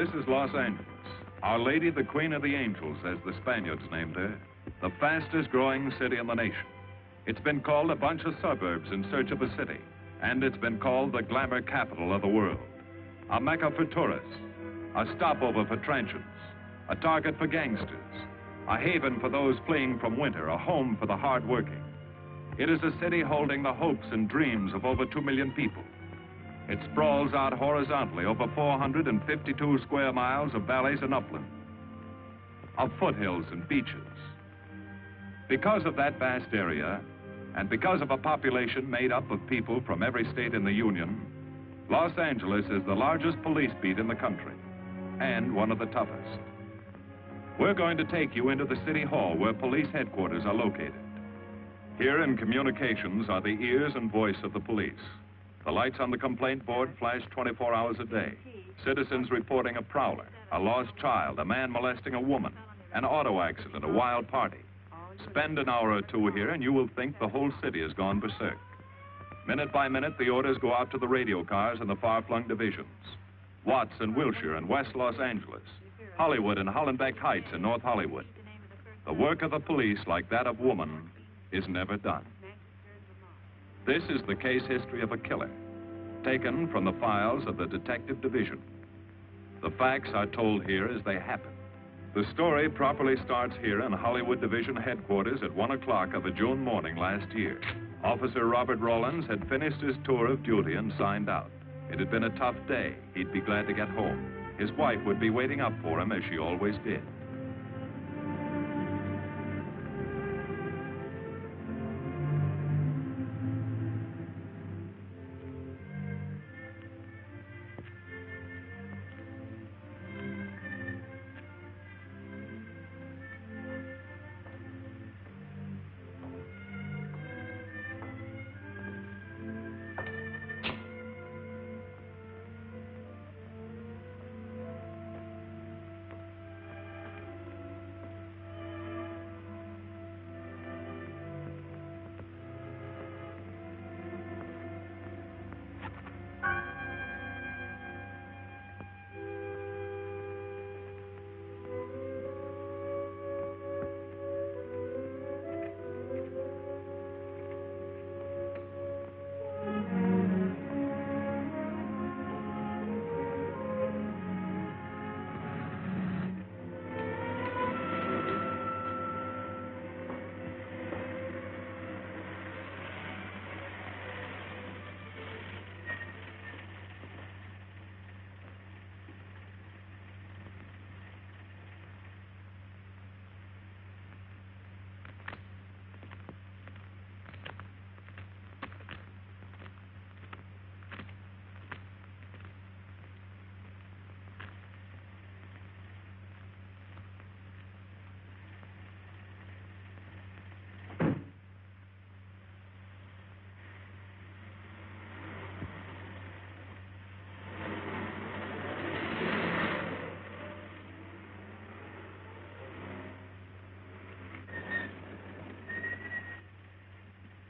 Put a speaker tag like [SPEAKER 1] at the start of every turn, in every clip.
[SPEAKER 1] This is Los Angeles. Our Lady, the Queen of the Angels, as the Spaniards named her. The fastest growing city in the nation. It's been called a bunch of suburbs in search of a city. And it's been called the glamour capital of the world. A mecca for tourists. A stopover for transients. A target for gangsters. A haven for those fleeing from winter. A home for the hard-working. It is a city holding the hopes and dreams of over 2 million people. It sprawls out horizontally over 452 square miles of valleys and upland, of foothills and beaches. Because of that vast area, and because of a population made up of people from every state in the Union, Los Angeles is the largest police beat in the country, and one of the toughest. We're going to take you into the city hall where police headquarters are located. Here in communications are the ears and voice of the police. The lights on the complaint board flash 24 hours a day. Citizens reporting a prowler, a lost child, a man molesting a woman, an auto accident, a wild party. Spend an hour or two here and you will think the whole city has gone berserk. Minute by minute, the orders go out to the radio cars in the far-flung divisions. Watts and Wilshire and West Los Angeles. Hollywood and Hollenbeck Heights in North Hollywood. The work of the police, like that of woman, is never done. This is the case history of a killer, taken from the files of the Detective Division. The facts are told here as they happen. The story properly starts here in Hollywood Division headquarters at 1 o'clock of a June morning last year. Officer Robert Rollins had finished his tour of duty and signed out. It had been a tough day. He'd be glad to get home. His wife would be waiting up for him as she always did.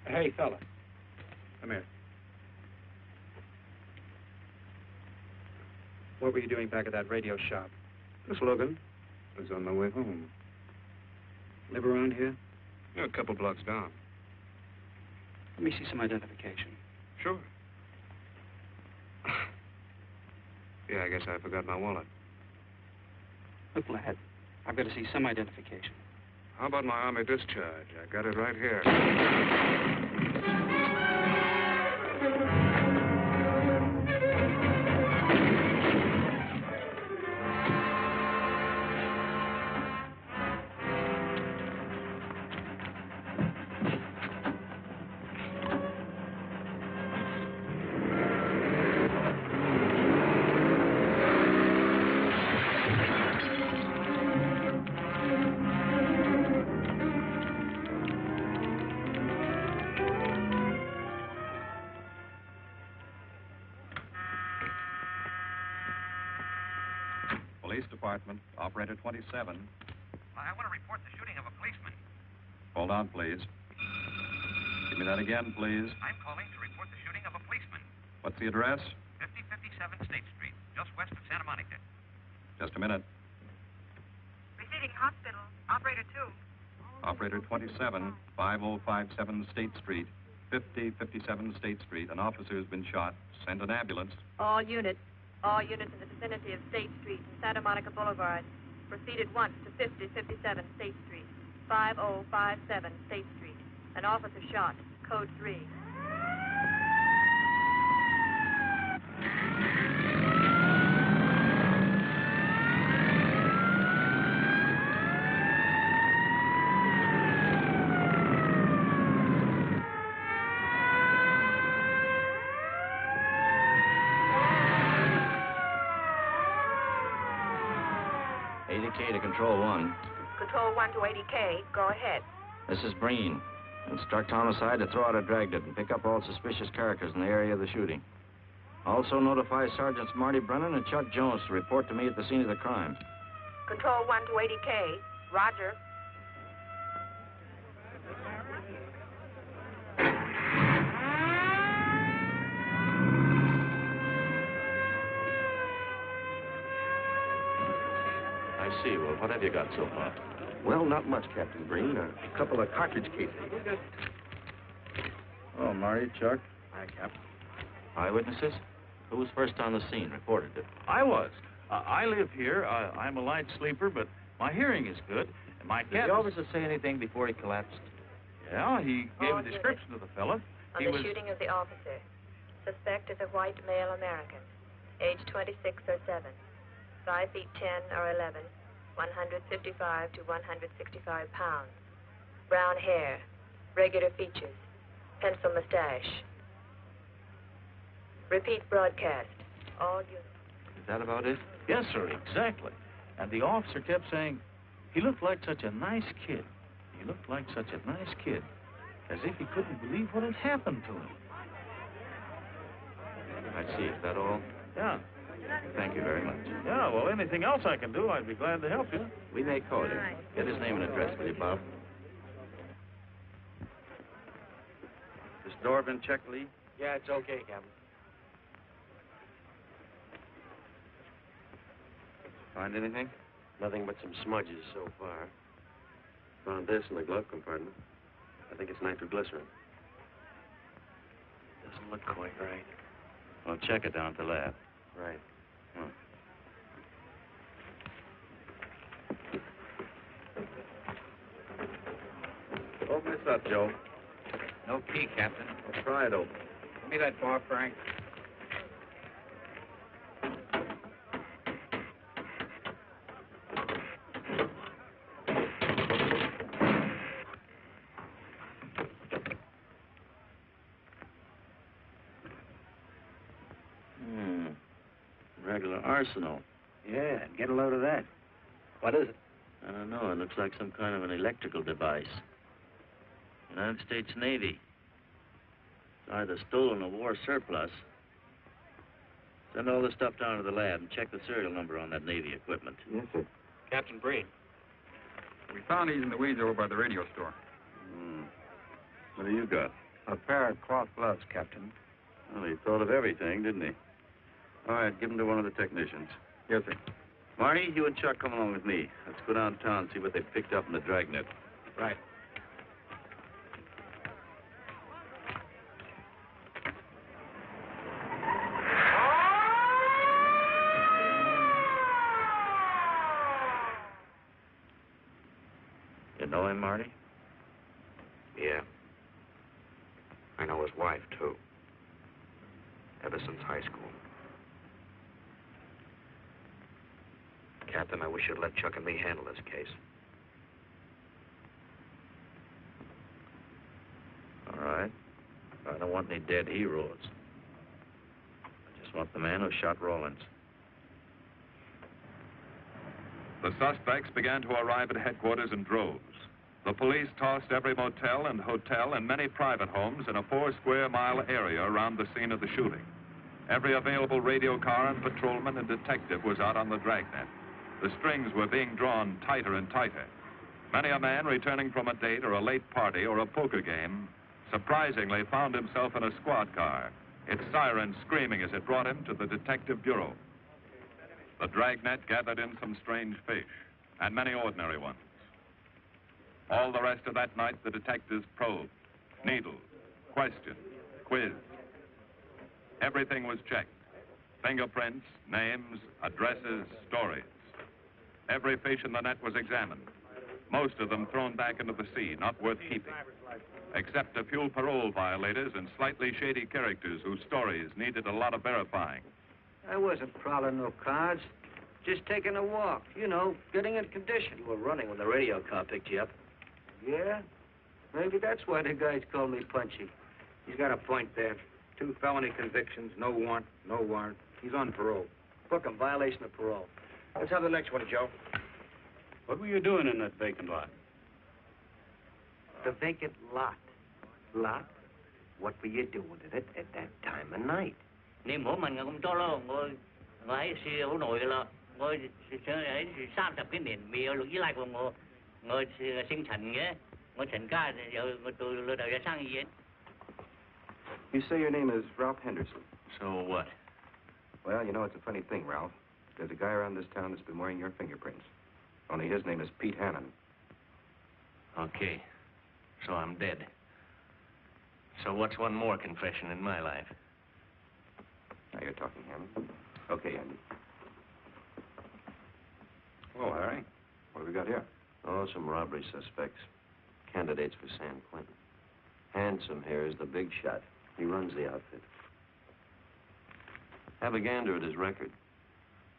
[SPEAKER 2] Hey, fella. Come here. What were you doing back at that radio shop?
[SPEAKER 3] Just looking. I was on my way home.
[SPEAKER 2] Live around here?
[SPEAKER 3] Yeah, a couple blocks down.
[SPEAKER 2] Let me see some identification.
[SPEAKER 3] Sure. Yeah, I guess I forgot my wallet.
[SPEAKER 2] Look, lad, I've got to see some identification.
[SPEAKER 3] How about my Army discharge? I got it right here.
[SPEAKER 1] Police Department, Operator 27.
[SPEAKER 4] I want to report the shooting of a policeman.
[SPEAKER 1] Hold on, please. Give me that again, please.
[SPEAKER 4] I'm calling to report the shooting of a policeman.
[SPEAKER 1] What's the address?
[SPEAKER 4] 5057 State Street, just west of Santa Monica.
[SPEAKER 5] Just a minute.
[SPEAKER 4] Receiving hospital. Operator 2.
[SPEAKER 5] Operator 27, 5057 State Street, 5057 State Street. An officer has been shot. Send an ambulance.
[SPEAKER 6] All units in the vicinity of State Street and Santa Monica Boulevard. Proceed at once to 5057 State Street, 5057 State Street. An officer shot. Code 3.
[SPEAKER 7] To Control 1.
[SPEAKER 6] Control 1 to 80K. Go ahead.
[SPEAKER 7] This is Breen. Instruct homicide to throw out a Dragnet and pick up all suspicious characters in the area of the shooting. Also notify Sergeants Marty Brennan and Chuck Jones to report to me at the scene of the crime.
[SPEAKER 6] Control 1 to 80K. Roger.
[SPEAKER 7] I see. Well, what have you got so far?
[SPEAKER 8] Well, not much, Captain Breen. A couple of cartridge casings.
[SPEAKER 7] Oh, Marty, Chuck.
[SPEAKER 8] Hi, Cap.
[SPEAKER 7] Eyewitnesses? Who was first on the scene, reported it?
[SPEAKER 9] I was. I live here. I'm a light sleeper, but my hearing is good. And my cat...
[SPEAKER 7] Did the officer say anything before he collapsed?
[SPEAKER 9] Yeah, he gave a description of the fella.
[SPEAKER 6] On the shooting of the officer. Suspect is a white male American. Age 26 or 7. 5 feet 10 or 11. 155 to 165 pounds. Brown hair. Regular features. Pencil mustache. Repeat broadcast. All units.
[SPEAKER 7] Is that about it?
[SPEAKER 9] Yes, sir, exactly. And the officer kept saying, he looked like such a nice kid. He looked like such a nice kid. As if he couldn't believe what had happened to him.
[SPEAKER 7] I see. Is that all?
[SPEAKER 9] Yeah.
[SPEAKER 7] Thank you very much.
[SPEAKER 9] Yeah, well, anything else I can do, I'd be glad to help you.
[SPEAKER 7] We may call you. Get his name and address, will you, Bob? This door been checked, Lee?
[SPEAKER 8] Yeah, it's okay, Captain.
[SPEAKER 7] Find anything?
[SPEAKER 8] Nothing but some smudges so far. Found this in the glove compartment. I think it's nitroglycerin. Doesn't look quite right.
[SPEAKER 7] Well, check it down at the lab.
[SPEAKER 8] Right.
[SPEAKER 7] Open this up, Joe.
[SPEAKER 4] No key, Captain.
[SPEAKER 7] I'll try it open.
[SPEAKER 4] Give me that bar, Frank.
[SPEAKER 7] Regular arsenal.
[SPEAKER 8] Yeah, get a load of that. What is it?
[SPEAKER 7] I don't know. It looks like some kind of an electrical device. United States Navy. It's either stolen or war surplus. Send all this stuff down to the lab and check the serial number on that Navy equipment.
[SPEAKER 8] Yes, sir.
[SPEAKER 2] Captain Breen.
[SPEAKER 10] We found these in the weeds over by the radio store.
[SPEAKER 7] What do you got?
[SPEAKER 2] A pair of cloth gloves, Captain.
[SPEAKER 7] Well, he thought of everything, didn't he? All right, give them to one of the technicians.
[SPEAKER 10] Yes, sir.
[SPEAKER 7] Marty, you and Chuck come along with me. Let's go downtown and see what they picked up in the Dragnet.
[SPEAKER 2] Right.
[SPEAKER 7] You know him, Marty?
[SPEAKER 3] Yeah. I know his wife, too. Ever since high school. Captain, I wish you'd let Chuck and me handle this case.
[SPEAKER 7] All right. I don't want any dead heroes. I just want the man who shot Rawlins.
[SPEAKER 1] The suspects began to arrive at headquarters in droves. The police tossed every motel and hotel and many private homes in a 4-square-mile area around the scene of the shooting. Every available radio car and patrolman and detective was out on the Dragnet. The strings were being drawn tighter and tighter. Many a man returning from a date or a late party or a poker game surprisingly found himself in a squad car, its siren screaming as it brought him to the detective bureau. The Dragnet gathered in some strange fish, and many ordinary ones. All the rest of that night, the detectives probed, needled, questioned, quizzed. Everything was checked. Fingerprints, names, addresses, stories. Every fish in the net was examined. Most of them thrown back into the sea, not worth keeping. Except a few parole violators and slightly shady characters whose stories needed a lot of verifying.
[SPEAKER 2] I wasn't prowling no cards. Just taking a walk, you know, getting in condition.
[SPEAKER 3] You were running when the radio car picked you up.
[SPEAKER 2] Yeah? Maybe that's why the guys call me Punchy.
[SPEAKER 4] He's got a point there. 2 felony convictions, no warrant, no warrant. He's on parole.
[SPEAKER 2] Book him, violation of parole.
[SPEAKER 4] Let's have the next one, Joe.
[SPEAKER 8] What were you doing in that vacant lot?
[SPEAKER 2] The vacant lot. Lot? What were you doing in it at that time of night?
[SPEAKER 11] Niệm của mình cũng cho lo ngồi ngồi xì hữu nội lo ngồi ấy sang tập cái miền miêu lúc dưới lại của ngồi sinh thành nhé ngồi thành ca giờ ngồi từ lừa đầu ra sang gì.
[SPEAKER 12] You say your name is Ralph Henderson.
[SPEAKER 3] So what?
[SPEAKER 12] Well, you know, it's a funny thing, Ralph. There's a guy around this town that's been wearing your fingerprints. Only his name is Pete Hannon.
[SPEAKER 3] Okay. So I'm dead. So what's one more confession in my life?
[SPEAKER 12] Now you're talking, Hannon. Okay, Andy.
[SPEAKER 8] Oh, Harry.
[SPEAKER 12] What have we got here?
[SPEAKER 8] Oh, some robbery suspects. Candidates for San Quentin. Handsome here is the big shot. He runs the outfit. Have a gander at his record.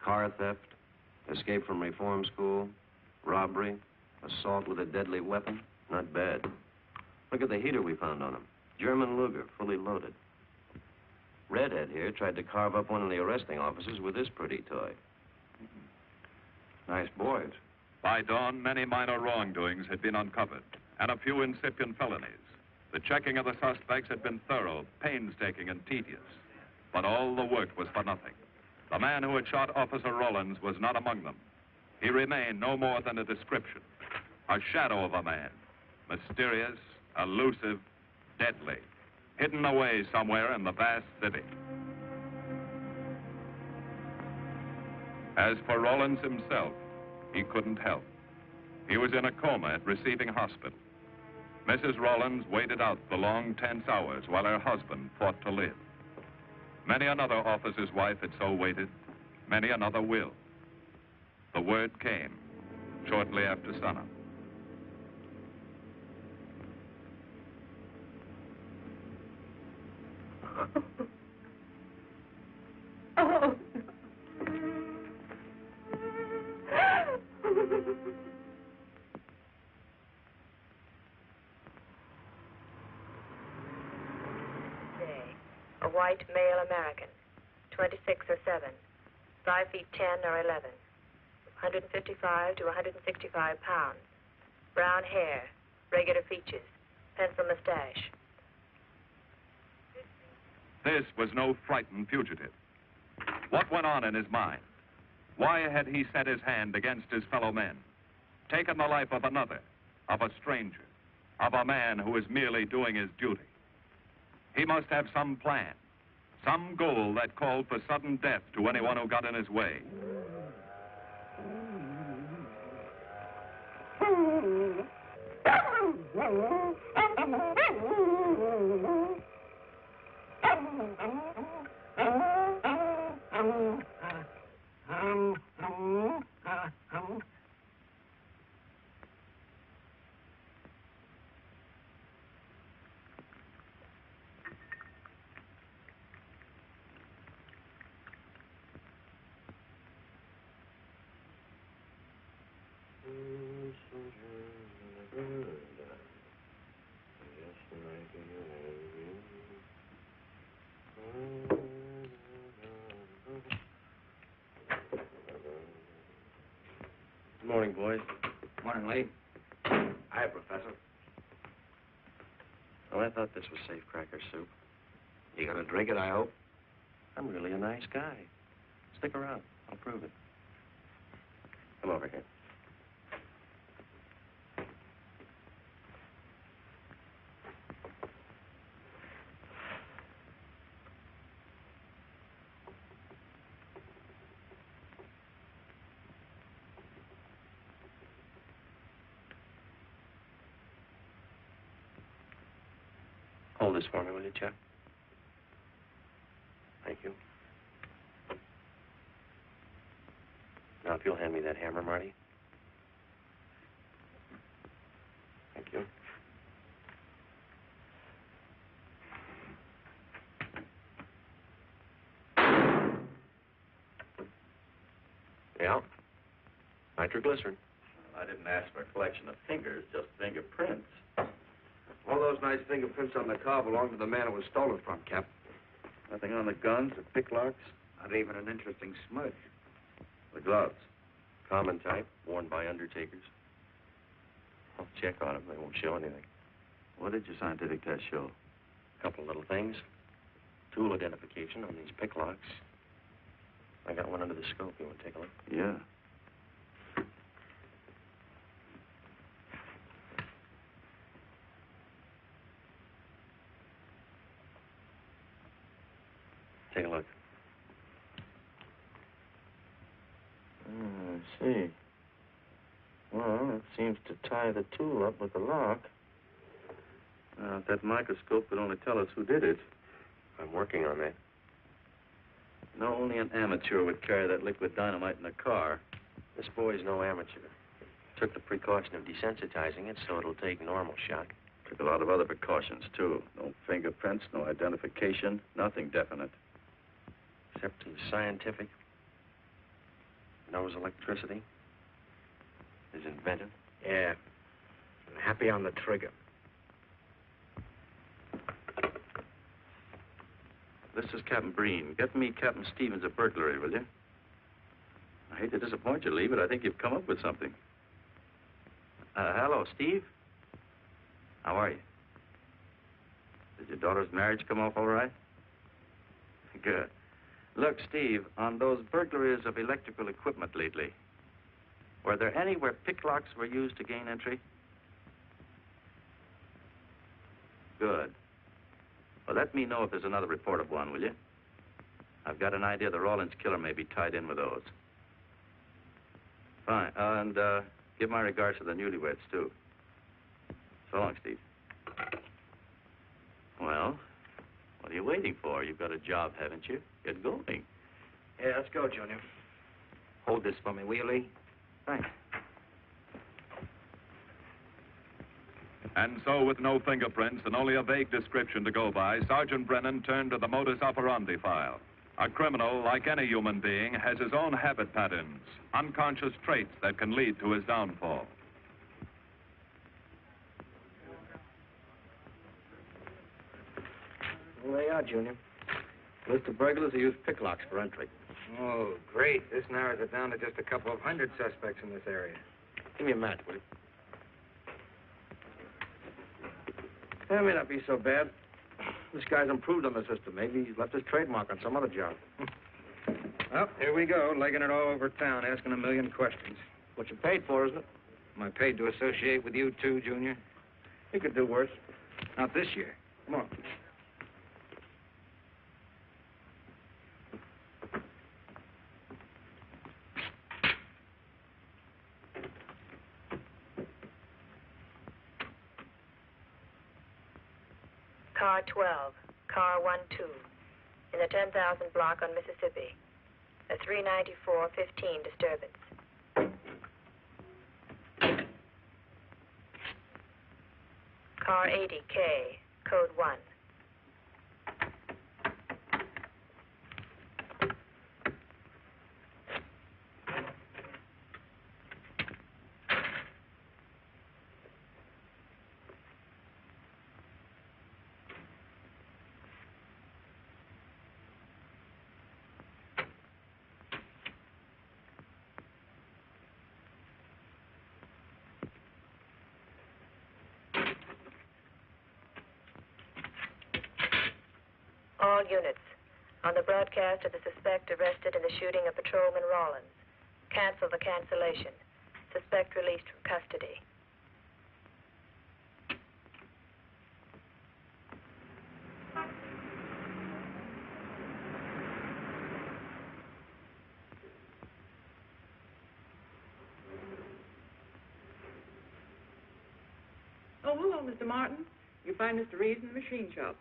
[SPEAKER 8] Car theft, escape from reform school, robbery, assault with a deadly weapon. Not bad. Look at the heater we found on him. German Luger, fully loaded. Redhead here tried to carve up one of the arresting officers with this pretty toy.
[SPEAKER 12] Nice boys.
[SPEAKER 1] By dawn, many minor wrongdoings had been uncovered, and a few incipient felonies. The checking of the suspects had been thorough, painstaking, and tedious. But all the work was for nothing. The man who had shot Officer Rollins was not among them. He remained no more than a description, a shadow of a man, mysterious, elusive, deadly, hidden away somewhere in the vast city. As for Rollins himself, he couldn't help. He was in a coma at receiving hospital. Mrs. Rollins waited out the long, tense hours while her husband fought to live. Many another officer's wife had so waited. Many another will. The word came shortly after sunup.
[SPEAKER 6] Oh. A white male American, 26 or 7, 5 feet 10 or 11, 155 to 165 pounds, brown hair, regular features, pencil mustache.
[SPEAKER 1] This was no frightened fugitive. What went on in his mind? Why had he set his hand against his fellow men, taken the life of another, of a stranger, of a man who was merely doing his duty? He must have some plan, some goal that called for sudden death to anyone who got in his way.
[SPEAKER 8] Good morning, boys.
[SPEAKER 4] Morning, Lee.
[SPEAKER 3] Hi, Professor.
[SPEAKER 8] Oh, I thought this was safe-cracker soup.
[SPEAKER 3] You gonna drink it, I hope?
[SPEAKER 8] I'm really a nice guy. Stick around. I'll prove it. Come over here. this for me, will you, Chuck? Thank you. Now, if you'll hand me that hammer, Marty. Thank you. Yeah. Nitroglycerin.
[SPEAKER 5] I didn't ask for a collection of fingers, just fingerprints.
[SPEAKER 12] All those nice fingerprints on the car belong to the man it was stolen from, Cap.
[SPEAKER 5] Nothing on the guns or picklocks?
[SPEAKER 12] Not even an interesting smudge.
[SPEAKER 5] The gloves?
[SPEAKER 8] Common type, worn by undertakers. I'll check on them. They won't show anything.
[SPEAKER 5] What did your scientific test show?
[SPEAKER 8] A couple of little things. Tool identification on these picklocks. I got one under the scope. You want to take a look?
[SPEAKER 5] Yeah.
[SPEAKER 8] Take a look.
[SPEAKER 9] I see. Well, it seems to tie the tool up with the lock.
[SPEAKER 5] If that microscope would only tell us who did it.
[SPEAKER 8] I'm working on that.
[SPEAKER 5] No, only an amateur would carry that liquid dynamite in a car.
[SPEAKER 8] This boy's no amateur. Took the precaution of desensitizing it so it'll take normal shock.
[SPEAKER 5] Took a lot of other precautions, too. No fingerprints, no identification, nothing definite.
[SPEAKER 8] Except he's scientific. Knows electricity. Is inventive.
[SPEAKER 2] Yeah. I'm happy on the trigger.
[SPEAKER 5] This is Captain Breen. Get me Captain Stevens of burglary, will you? I hate to disappoint you, Lee, but I think you've come up with something. Hello, Steve. How are you? Did your daughter's marriage come off all right? Good. Look, Steve, on those burglaries of electrical equipment lately, were there any where picklocks were used to gain entry? Good. Well, let me know if there's another report of one, will you? I've got an idea the Rawlins killer may be tied in with those. Fine. And give my regards to the newlyweds, too. So long, Steve. Well, what are you waiting for? You've got a job, haven't you? Get going.
[SPEAKER 2] Yeah, let's go, Junior. Hold this for me, will you, Lee?
[SPEAKER 5] Thanks.
[SPEAKER 1] And so, with no fingerprints and only a vague description to go by, Sergeant Brennan turned to the modus operandi file. A criminal, like any human being, has his own habit patterns, unconscious traits that can lead to his downfall.
[SPEAKER 2] Well, there you are, Junior. List of burglars who use picklocks for entry.
[SPEAKER 4] Oh, great. This narrows it down to just a couple of hundred suspects in this area.
[SPEAKER 2] Give me a match, will you? That may not be so bad. This guy's improved on the system. Maybe he's left his trademark on some other job.
[SPEAKER 4] Well, here we go, legging it all over town, asking a million questions.
[SPEAKER 2] What you paid for, isn't it?
[SPEAKER 4] Am I paid to associate with you, too, Junior?
[SPEAKER 2] You could do worse.
[SPEAKER 4] Not this year. Come on.
[SPEAKER 6] Car 12, car 12, in the 10,000 block on Mississippi. A 394-15 disturbance. Car 80K, code 1. All units, on the broadcast of the suspect arrested in the shooting of Patrolman Rawlins. Cancel the cancellation. Suspect released from custody.
[SPEAKER 13] Oh, hello, Mr. Martin. You find Mr. Reeves in the machine shop.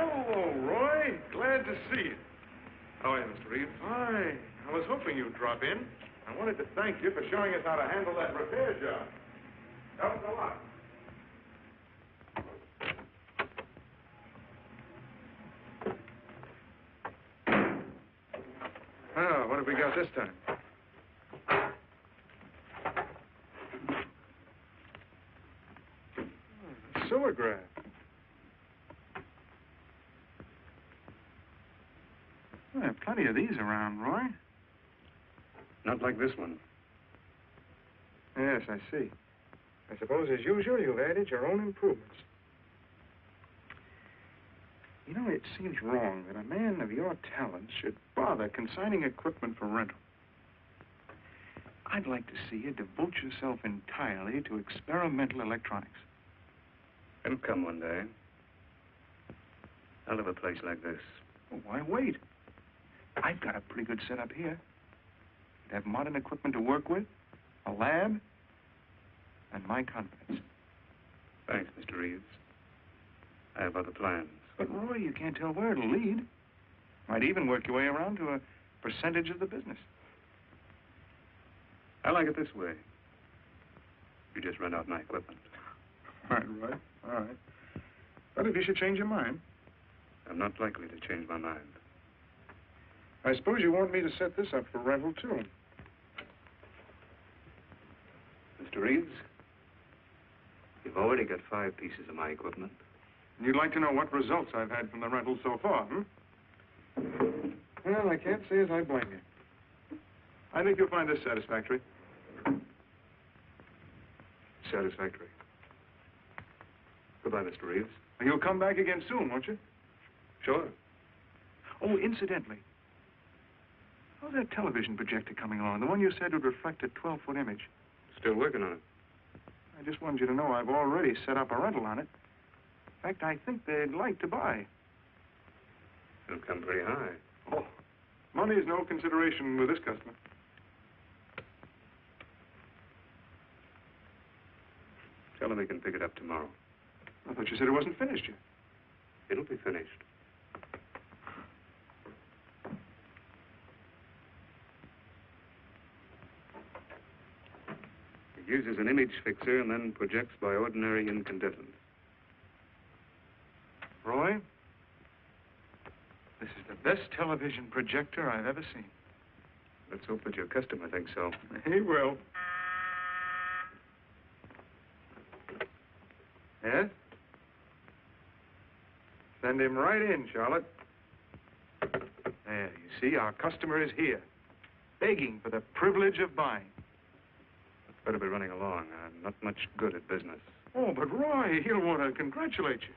[SPEAKER 13] Hello, Roy. Glad to see you. How are you, Mr. Reeves? Hi. I was hoping you'd drop in. I wanted to thank you for showing us how to handle that repair job. Helped a lot. Oh, what have we got this time? Silvergraph. Well, there are plenty of these around, Roy.
[SPEAKER 12] Not like this one.
[SPEAKER 13] Yes, I see. I suppose, as usual, you've added your own improvements. You know, it seems wrong that a man of your talents should bother consigning equipment for rental. I'd like to see you devote yourself entirely to experimental electronics.
[SPEAKER 12] It'll come one day. I'll have a place like this.
[SPEAKER 13] Well, why wait? I've got a pretty good setup here. You'd have modern equipment to work with, a lab, and my confidence.
[SPEAKER 12] Thanks, Mr. Reeves. I have other plans.
[SPEAKER 13] But, Roy, you can't tell where it'll lead. Might even work your way around to a percentage of the business.
[SPEAKER 12] I like it this way. You just rent out my equipment.
[SPEAKER 13] All right. All right. But if you should change your mind.
[SPEAKER 12] I'm not likely to change my mind.
[SPEAKER 13] I suppose you want me to set this up for rental, too.
[SPEAKER 12] Mr. Reeves, you've already got 5 pieces of my equipment.
[SPEAKER 13] And you'd like to know what results I've had from the rental so far, Well, I can't say as I blame you. I think you'll find this satisfactory. Satisfactory.
[SPEAKER 12] Goodbye, Mr. Reeves.
[SPEAKER 13] And you'll come back again soon, won't you?
[SPEAKER 12] Sure.
[SPEAKER 13] Oh, incidentally, how's that television projector coming along? The one you said would reflect a 12-foot image.
[SPEAKER 12] Still working on it.
[SPEAKER 13] I just wanted you to know I've already set up a rental on it. In fact, I think they'd like to buy.
[SPEAKER 12] It'll come pretty high.
[SPEAKER 13] Oh, money is no consideration with this customer.
[SPEAKER 12] Tell him he can pick it up tomorrow.
[SPEAKER 13] I thought you said it wasn't finished yet.
[SPEAKER 12] It'll be finished. It uses an image fixer and then projects by ordinary incandescent.
[SPEAKER 13] Roy, this is the best television projector I've ever seen.
[SPEAKER 12] Let's hope that your customer thinks so.
[SPEAKER 13] He will. Yes? Send him right in, Charlotte. There, you see, our customer is here, begging for the privilege of buying.
[SPEAKER 12] Better be running along. I'm not much good at business.
[SPEAKER 13] Oh, but Roy, he'll want to congratulate you.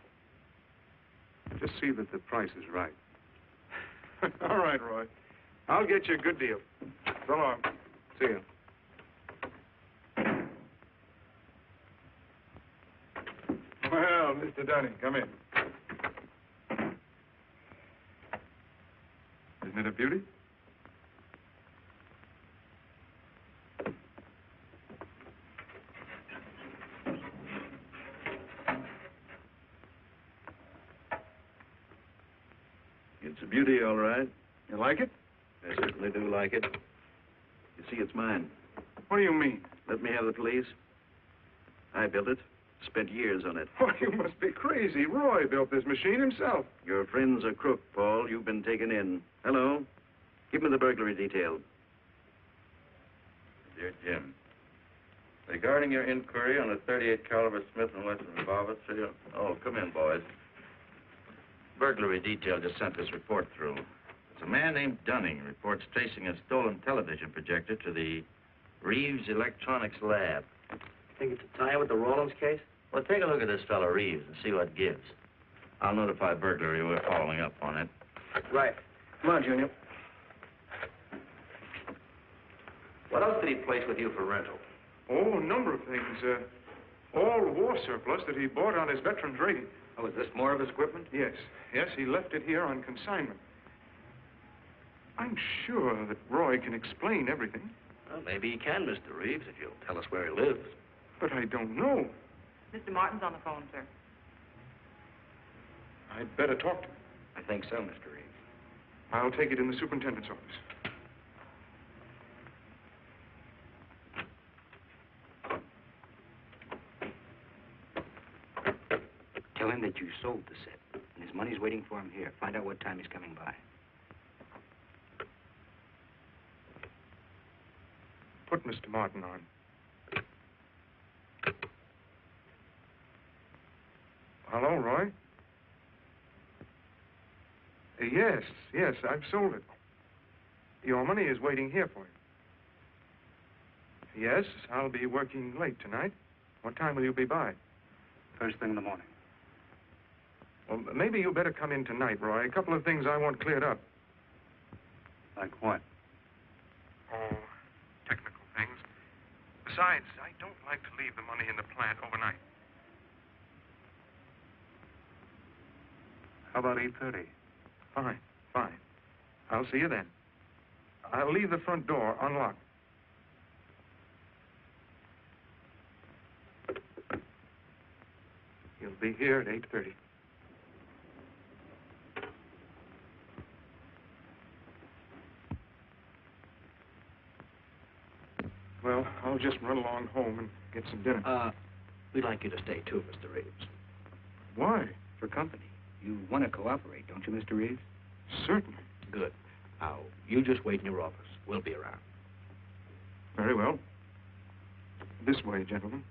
[SPEAKER 12] Just see that the price is right.
[SPEAKER 13] All right, Roy. I'll get you a good deal. So long.
[SPEAKER 12] See you.
[SPEAKER 13] Well, Mr. Dunning, come in. Isn't it a beauty?
[SPEAKER 14] It's a beauty, all right.
[SPEAKER 13] You like it?
[SPEAKER 14] I certainly do like it. You see, it's mine.
[SPEAKER 13] What do you mean?
[SPEAKER 14] Let me have the police. I built it. Spent years on it.
[SPEAKER 13] Oh, you must be crazy. Roy built this machine himself.
[SPEAKER 14] Your friend's a crook, Paul. You've been taken in. Hello? Give me the burglary detail.
[SPEAKER 7] Dear Jim, regarding your inquiry on a .38 caliber Smith & Wesson revolver, oh, come in, boys. Burglary detail just sent this report through. There's a man named Dunning reports tracing a stolen television projector to the Reeves Electronics Lab.
[SPEAKER 2] Think it's a tie with the Rawlins case?
[SPEAKER 7] Well, take a look at this fellow Reeves and see what gives. I'll notify burglary we're following up on it.
[SPEAKER 2] Right. Come on, Junior.
[SPEAKER 8] What else did he place with you for rental?
[SPEAKER 13] Oh, a number of things. All war surplus that he bought on his veteran's rating.
[SPEAKER 8] Oh, is this more of his equipment?
[SPEAKER 13] Yes. Yes, he left it here on consignment. I'm sure that Roy can explain everything.
[SPEAKER 3] Well, maybe he can, Mr. Reeves, if you'll tell us where he lives.
[SPEAKER 13] But I don't know.
[SPEAKER 15] Mr. Martin's on the phone, sir.
[SPEAKER 13] I'd better talk to him.
[SPEAKER 12] I think so, Mr. Reeves.
[SPEAKER 13] I'll take it in the superintendent's office.
[SPEAKER 12] Tell him that you sold the set, and his money's waiting for him here. Find out what time he's coming by.
[SPEAKER 13] Put Mr. Martin on. Hello, Roy? Yes, I've sold it. Your money is waiting here for you. Yes, I'll be working late tonight. What time will you be by?
[SPEAKER 12] First thing in the morning.
[SPEAKER 13] Well, maybe you better come in tonight, Roy. A couple of things I want cleared up.
[SPEAKER 12] Like what?
[SPEAKER 13] Oh, technical things. Besides, I don't like to leave the money in the plant overnight.
[SPEAKER 12] How about 8:30?
[SPEAKER 13] Fine. I'll see you then. I'll leave the front door unlocked. You'll be here at 8:30. Well, I'll just run along home and get some dinner.
[SPEAKER 12] We'd like you to stay too, Mr. Reeves.
[SPEAKER 13] Why?
[SPEAKER 12] For company. You want to cooperate, don't you, Mr. Reeves?
[SPEAKER 13] Certainly.
[SPEAKER 12] Good. Now, you just wait in your office. We'll be around.
[SPEAKER 13] Very well. This way, gentlemen.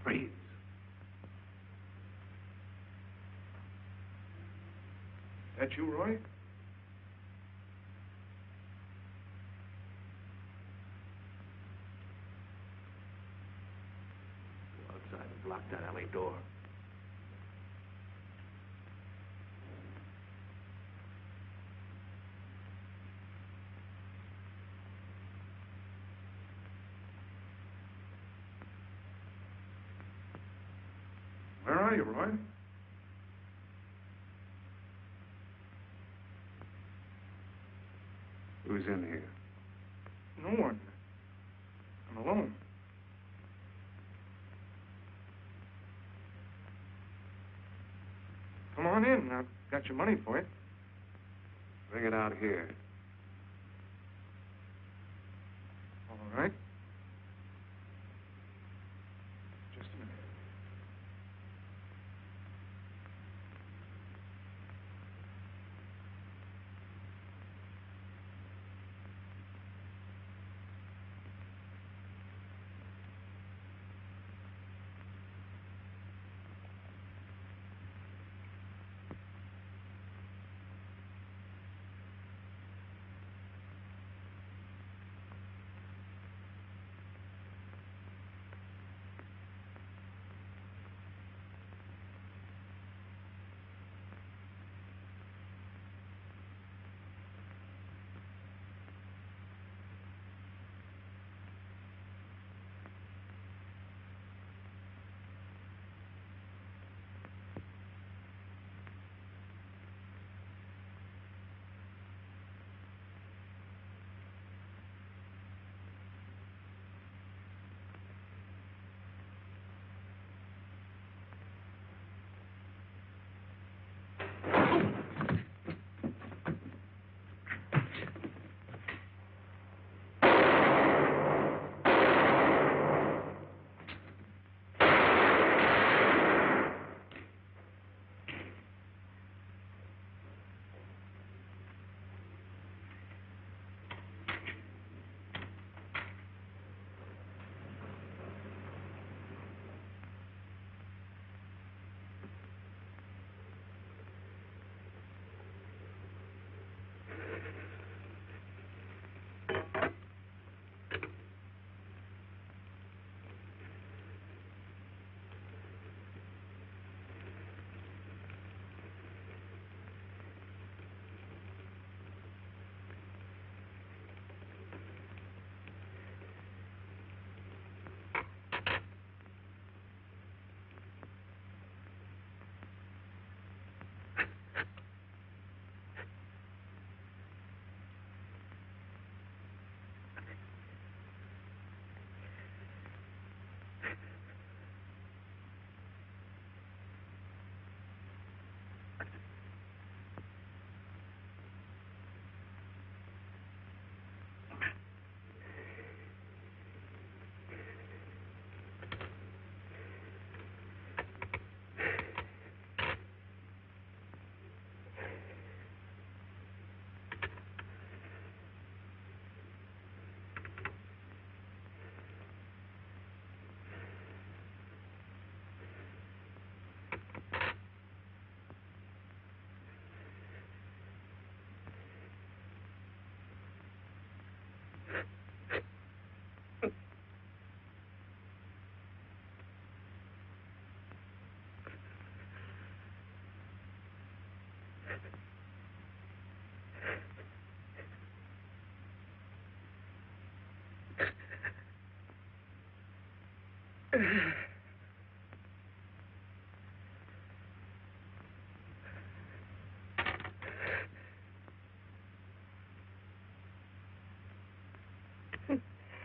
[SPEAKER 12] Reeves.
[SPEAKER 13] That you, Roy?
[SPEAKER 12] Go outside and block that alley door.
[SPEAKER 13] Where are you, Roy?
[SPEAKER 12] Who's in here?
[SPEAKER 13] No one. I'm alone. Come on in. I've got your money for you.
[SPEAKER 12] Bring it out here.
[SPEAKER 13] All right. Just a minute.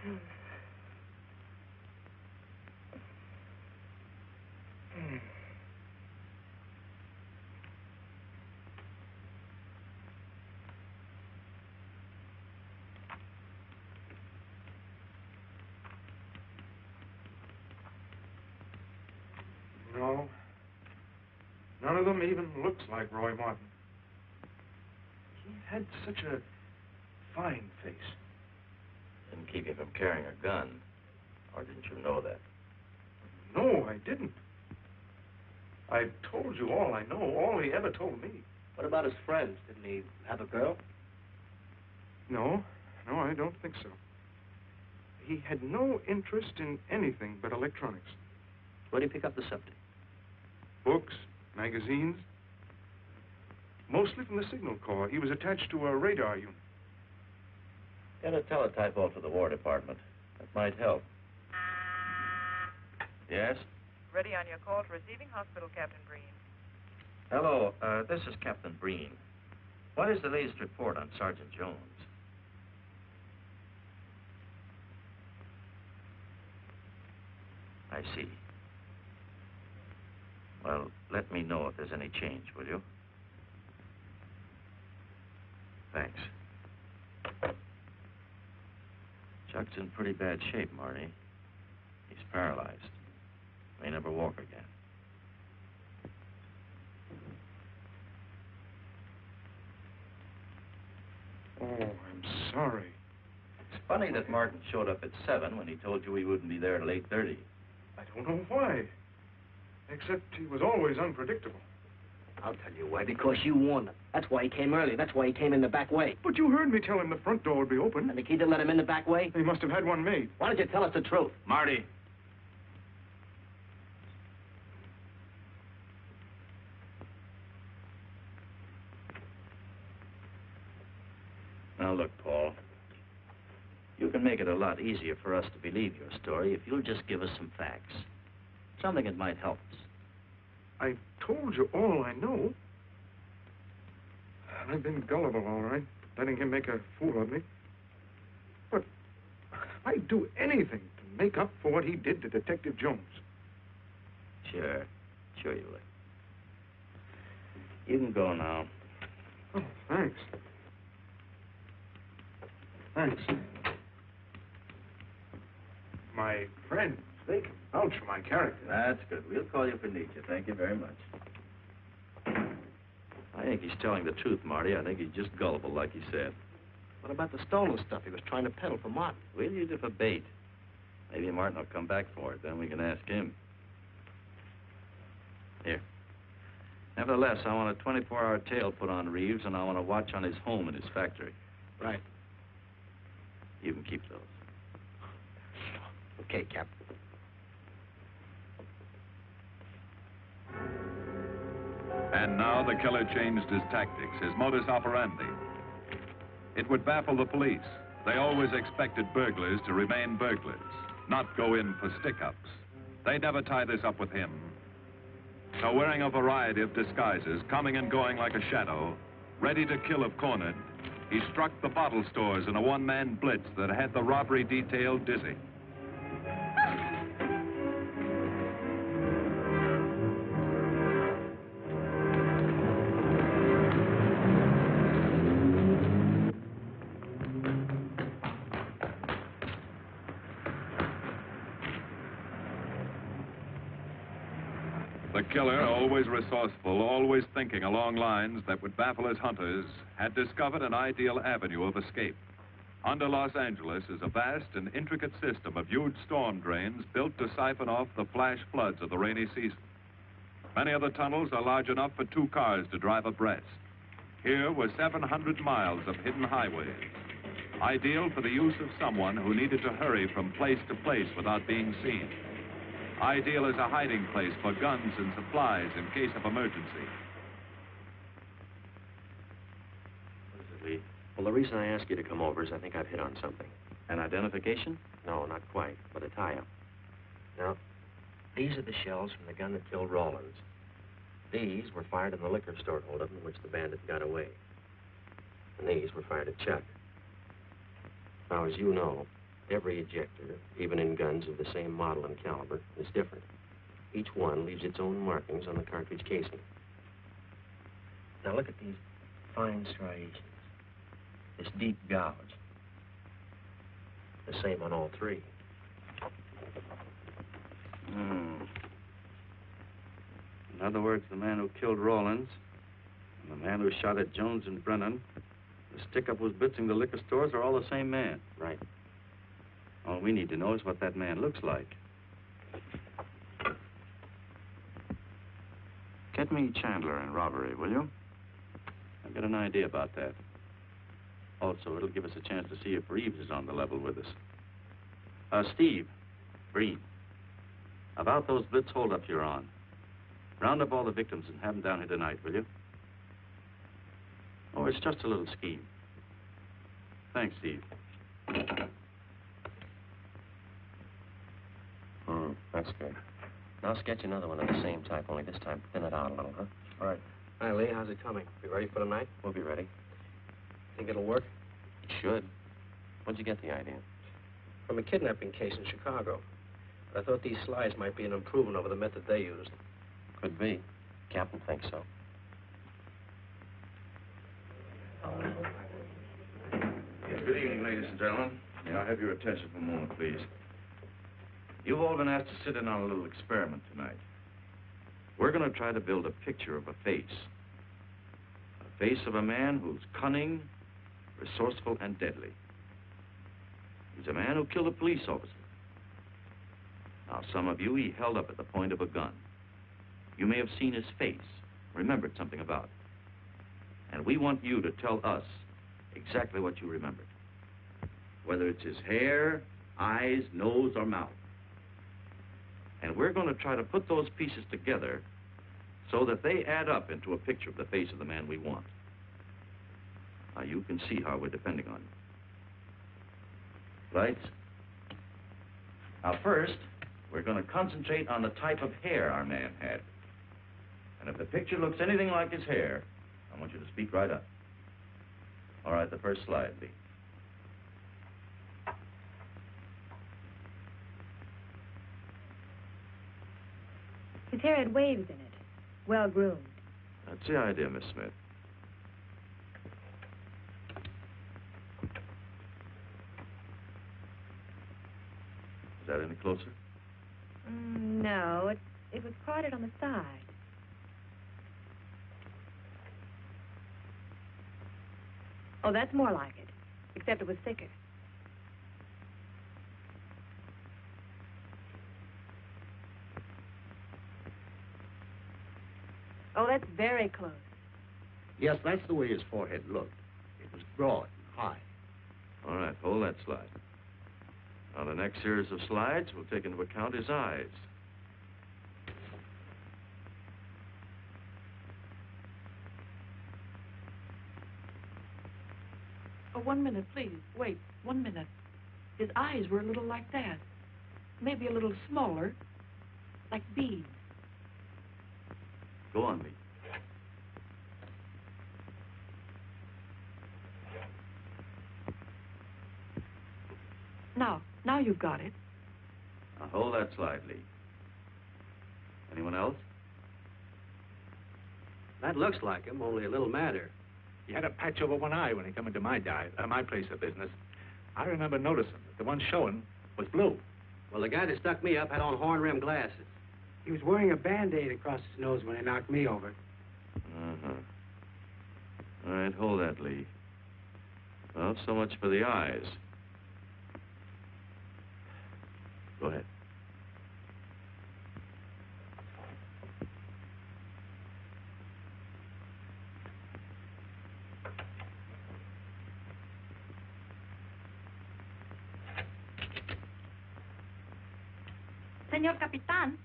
[SPEAKER 13] No. None of them even looks like Roy Martin. He had such a fine face.
[SPEAKER 7] Didn't keep you from carrying a gun. Or didn't you know that?
[SPEAKER 13] No, I didn't. I told you all I know, all he ever told me.
[SPEAKER 2] What about his friends? Didn't he have a girl?
[SPEAKER 13] No, I don't think so. He had no interest in anything but electronics.
[SPEAKER 2] Where did he pick up the subject?
[SPEAKER 13] Books, magazines. Mostly from the Signal Corps. He was attached to a radar unit.
[SPEAKER 7] Get a teletype off to the War Department. That might help. Yes?
[SPEAKER 15] Ready on your call to receiving hospital, Captain Breen.
[SPEAKER 7] Hello, this is Captain Breen. What is the latest report on Sergeant Jones? I see. Well, let me know if there's any change, will you? Thanks. Chuck's in pretty bad shape, Marty. He's paralyzed. May never walk again.
[SPEAKER 13] Oh, I'm sorry.
[SPEAKER 7] It's funny that Martin showed up at 7 when he told you he wouldn't be there till 8:30.
[SPEAKER 13] I don't know why. Except he was always unpredictable.
[SPEAKER 2] I'll tell you why. Because you warned him. That's why he came early. That's why he came in the back way.
[SPEAKER 13] But you heard me tell him the front door would be open.
[SPEAKER 2] And the key didn't let him in the back way?
[SPEAKER 13] He must have had one made.
[SPEAKER 2] Why don't you tell us the truth?
[SPEAKER 7] Marty. Now, look, Paul. You can make it a lot easier for us to believe your story if you'll just give us some facts. Something that might help us.
[SPEAKER 13] I told you all I know. I've been gullible, all right, letting him make a fool of me. But I'd do anything to make up for what he did to Detective Jones.
[SPEAKER 7] Sure you would. You can go now.
[SPEAKER 13] Oh, thanks. Thanks. My friends, they can vouch for my character.
[SPEAKER 7] That's good. We'll call you if we need you. Thank you very much. I think he's telling the truth, Marty. I think he's just gullible, like he said.
[SPEAKER 2] What about the stolen stuff he was trying to peddle for Martin?
[SPEAKER 7] We'll use it for bait. Maybe Martin will come back for it. Then we can ask him. Here. Nevertheless, I want a 24-hour tail put on Reeves, and I want a watch on his home and his factory.
[SPEAKER 2] Right.
[SPEAKER 7] You can keep those.
[SPEAKER 2] Okay, Captain.
[SPEAKER 1] And now the killer changed his tactics, his modus operandi. It would baffle the police. They always expected burglars to remain burglars, not go in for stick-ups. They'd never tie this up with him. So wearing a variety of disguises, coming and going like a shadow, ready to kill if cornered, he struck the bottle stores in a one-man blitz that had the robbery detail dizzy. The killer, always resourceful, always thinking along lines that would baffle his hunters, had discovered an ideal avenue of escape. Under Los Angeles is a vast and intricate system of huge storm drains built to siphon off the flash floods of the rainy season. Many of the tunnels are large enough for 2 cars to drive abreast. Here were 700 miles of hidden highways, ideal for the use of someone who needed to hurry from place to place without being seen. Ideal as a hiding place for guns and supplies in case of emergency.
[SPEAKER 7] What does it mean?
[SPEAKER 12] Well, the reason I asked you to come over is I think I've hit on something.
[SPEAKER 7] An identification?
[SPEAKER 12] No, not quite, but a tie-up. Now, these are the shells from the gun that killed Rawlins. These were fired in the liquor store holdup in which the bandit got away. And these were fired at Chuck. Now, as you know, Every ejector, even in guns of the same model and caliber, is different. Each one leaves its own markings on the cartridge casing. Now look at these fine striations, this deep gouge. The same on all three.
[SPEAKER 14] In other words, the man who killed Rawlins, and the man who shot at Jones and Brennan, the stick-up who's blitzing the liquor stores are all the same man.
[SPEAKER 12] Right.
[SPEAKER 14] All we need to know is what that man looks like. Get me Chandler in robbery, will you? I've got an idea about that. Also, it'll give us a chance to see if Reeves is on the level with us. Steve, Breen, about those blitz holdups you're on. Round up all the victims and have them down here tonight, will you? Oh, it's just a little scheme. Thanks, Steve.
[SPEAKER 12] That's good. Now sketch another one of the same type, only this time thin it out a little, huh?
[SPEAKER 2] All right. Hi, Lee. How's it coming? You ready for tonight?
[SPEAKER 12] We'll be ready.
[SPEAKER 2] Think it'll work?
[SPEAKER 12] It should. Where'd you get the idea?
[SPEAKER 2] From a kidnapping case in Chicago. I thought these slides might be an improvement over the method they used.
[SPEAKER 12] Could be. Captain thinks so.
[SPEAKER 14] Good evening, ladies and gentlemen. May I have your attention for a moment, please? You've all been asked to sit in on a little experiment tonight. We're going to try to build a picture of a face. A face of a man who's cunning, resourceful, and deadly. He's a man who killed a police officer. Now, some of you he held up at the point of a gun. You may have seen his face, remembered something about it. And we want you to tell us exactly what you remembered. Whether it's his hair, eyes, nose, or mouth. And we're going to try to put those pieces together so that they add up into a picture of the face of the man we want. Now, you can see how we're depending on you. Lights? Now, first, we're going to concentrate on the type of hair our man had. And if the picture looks anything like his hair, I want you to speak right up. All right, the first slide, Lee.
[SPEAKER 16] His hair had waves in it, well groomed.
[SPEAKER 14] That's the idea, Miss Smith. Is that any closer?
[SPEAKER 16] No, it was parted on the side. Oh, that's more like it, except it was thicker. Oh, that's very close.
[SPEAKER 2] Yes, that's the way his forehead looked. It was broad and high.
[SPEAKER 14] All right, hold that slide. On the next series of slides, we'll take into account his eyes.
[SPEAKER 17] Oh, 1 minute, please. Wait, 1 minute. His eyes were a little like that. Maybe a little smaller, like beads.
[SPEAKER 14] Go on, Lee.
[SPEAKER 17] Now you've got it.
[SPEAKER 14] Now hold that slide, Lee. Anyone else?
[SPEAKER 2] That looks like him, only a little madder.
[SPEAKER 9] He had a patch over one eye when he come into my place of business. I remember noticing that the one showing was blue.
[SPEAKER 2] Well, the guy that stuck me up had on horn-rimmed glasses.
[SPEAKER 18] He was wearing a Band-Aid across his nose when he knocked me over.
[SPEAKER 14] Uh-huh. All right, hold that, Lee. Well, so much for the eyes. Go ahead.
[SPEAKER 19] Señor Capitán.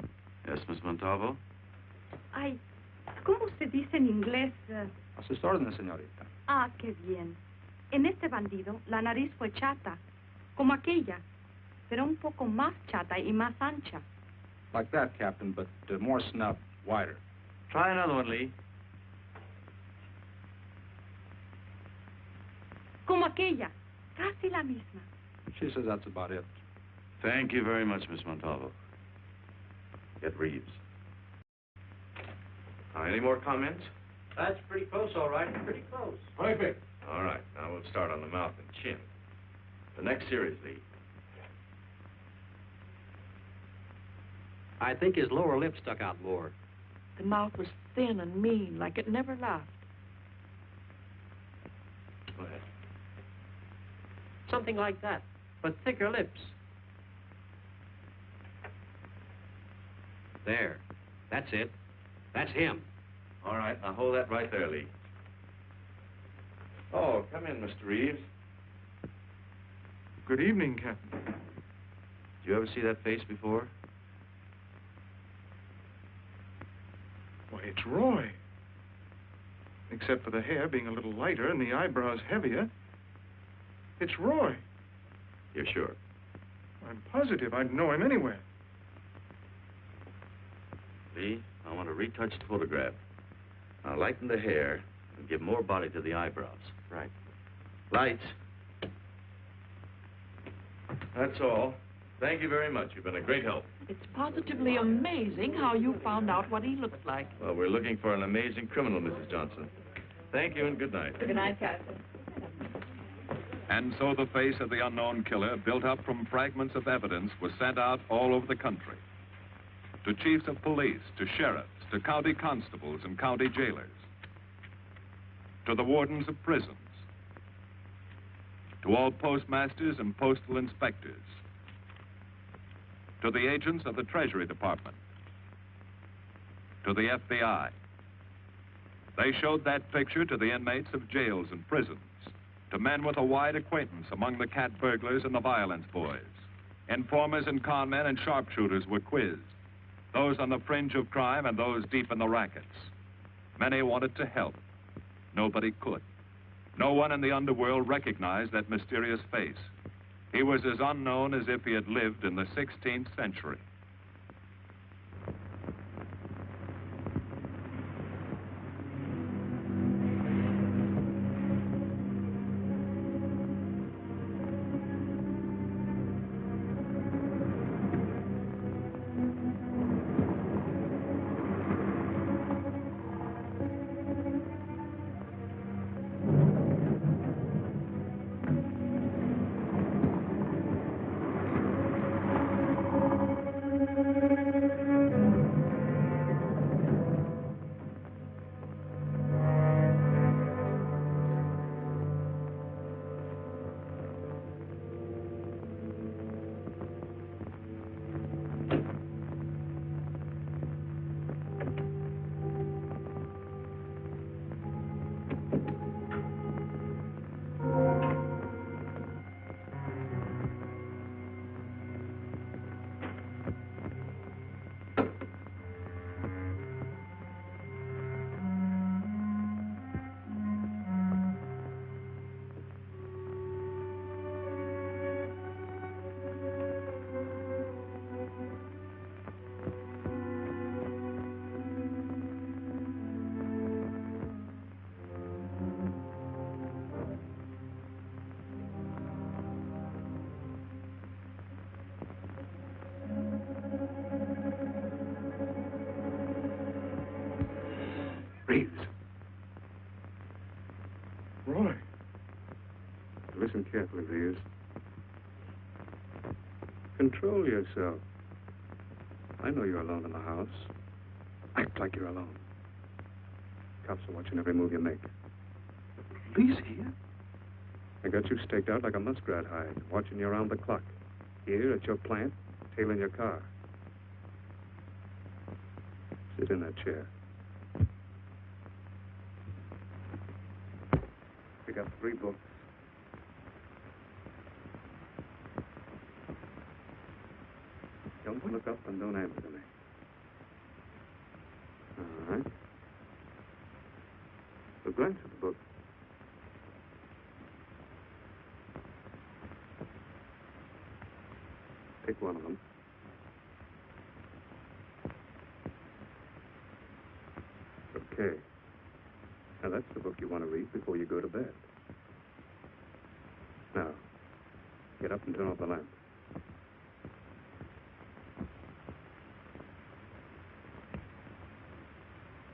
[SPEAKER 14] Yes, Miss Montalvo?
[SPEAKER 19] Ay, ¿cómo se dice en inglés?
[SPEAKER 10] A sus órdenes, señorita.
[SPEAKER 19] Ah, qué bien. En este bandido, la nariz fue chata, como aquella, pero un poco más chata y más ancha.
[SPEAKER 10] Like that, Captain, but more snub, wider.
[SPEAKER 14] Try another one, Lee.
[SPEAKER 19] Como aquella, casi la misma.
[SPEAKER 2] She says that's about it.
[SPEAKER 14] Thank you very much, Miss Montalvo. Get Reeves. Any more comments?
[SPEAKER 12] That's pretty close, all right. Pretty close.
[SPEAKER 14] Perfect. All right, now we'll start on the mouth and chin. The next series lead.
[SPEAKER 12] I think his lower lip stuck out more.
[SPEAKER 17] The mouth was thin and mean, like it never laughed.
[SPEAKER 14] Go ahead.
[SPEAKER 12] Something like that, but thicker lips. There. That's it. That's him.
[SPEAKER 14] All right, now hold that right there, Lee. Oh, come in, Mr. Reeves.
[SPEAKER 13] Good evening, Captain.
[SPEAKER 14] Did you ever see that face before?
[SPEAKER 13] Why, it's Roy. Except for the hair being a little lighter and the eyebrows heavier. It's Roy.
[SPEAKER 14] You're sure?
[SPEAKER 13] I'm positive I'd know him anywhere.
[SPEAKER 14] Lee, I want a retouched photograph. Now lighten the hair and give more body to the eyebrows.
[SPEAKER 12] Right.
[SPEAKER 14] Lights. That's all. Thank you very much. You've been a great help.
[SPEAKER 17] It's positively amazing how you found out what he looks like.
[SPEAKER 14] Well, we're looking for an amazing criminal, Mrs. Johnson. Thank you and good night.
[SPEAKER 17] Good night, Captain.
[SPEAKER 1] And so the face of the unknown killer, built up from fragments of evidence, was sent out all over the country. To chiefs of police, to sheriffs, to county constables and county jailers, to the wardens of prisons, to all postmasters and postal inspectors, to the agents of the Treasury Department, to the FBI. They showed that picture to the inmates of jails and prisons, to men with a wide acquaintance among the cat burglars and the violence boys. Informers and conmen and sharpshooters were quizzed, those on the fringe of crime and those deep in the rackets. Many wanted to help. Nobody could. No one in the underworld recognized that mysterious face. He was as unknown as if he had lived in the 16th century.
[SPEAKER 13] Reeves. Roy.
[SPEAKER 20] Listen carefully, Reeves. Control yourself. I know you're alone in the house. Act like you're alone. Cops are watching every move you make.
[SPEAKER 13] Police here?
[SPEAKER 20] I got you staked out like a muskrat hide, watching you around the clock. Here at your plant, tailing your car. Sit in that chair. Pick up 3 books. Don't look up and don't answer me. All right. So glance at the book. Pick one of them. Okay. Now, that's the book you want to read before you go to bed. Now, Get up and turn off the lamp.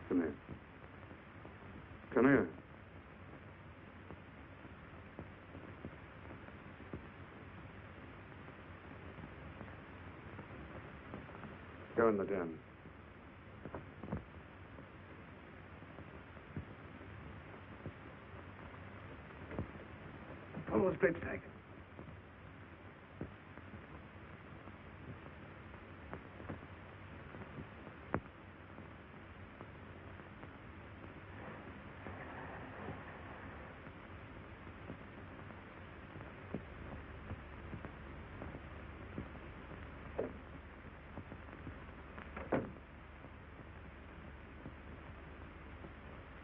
[SPEAKER 20] Come here. Come here. Go in the den. Follow the straight stack.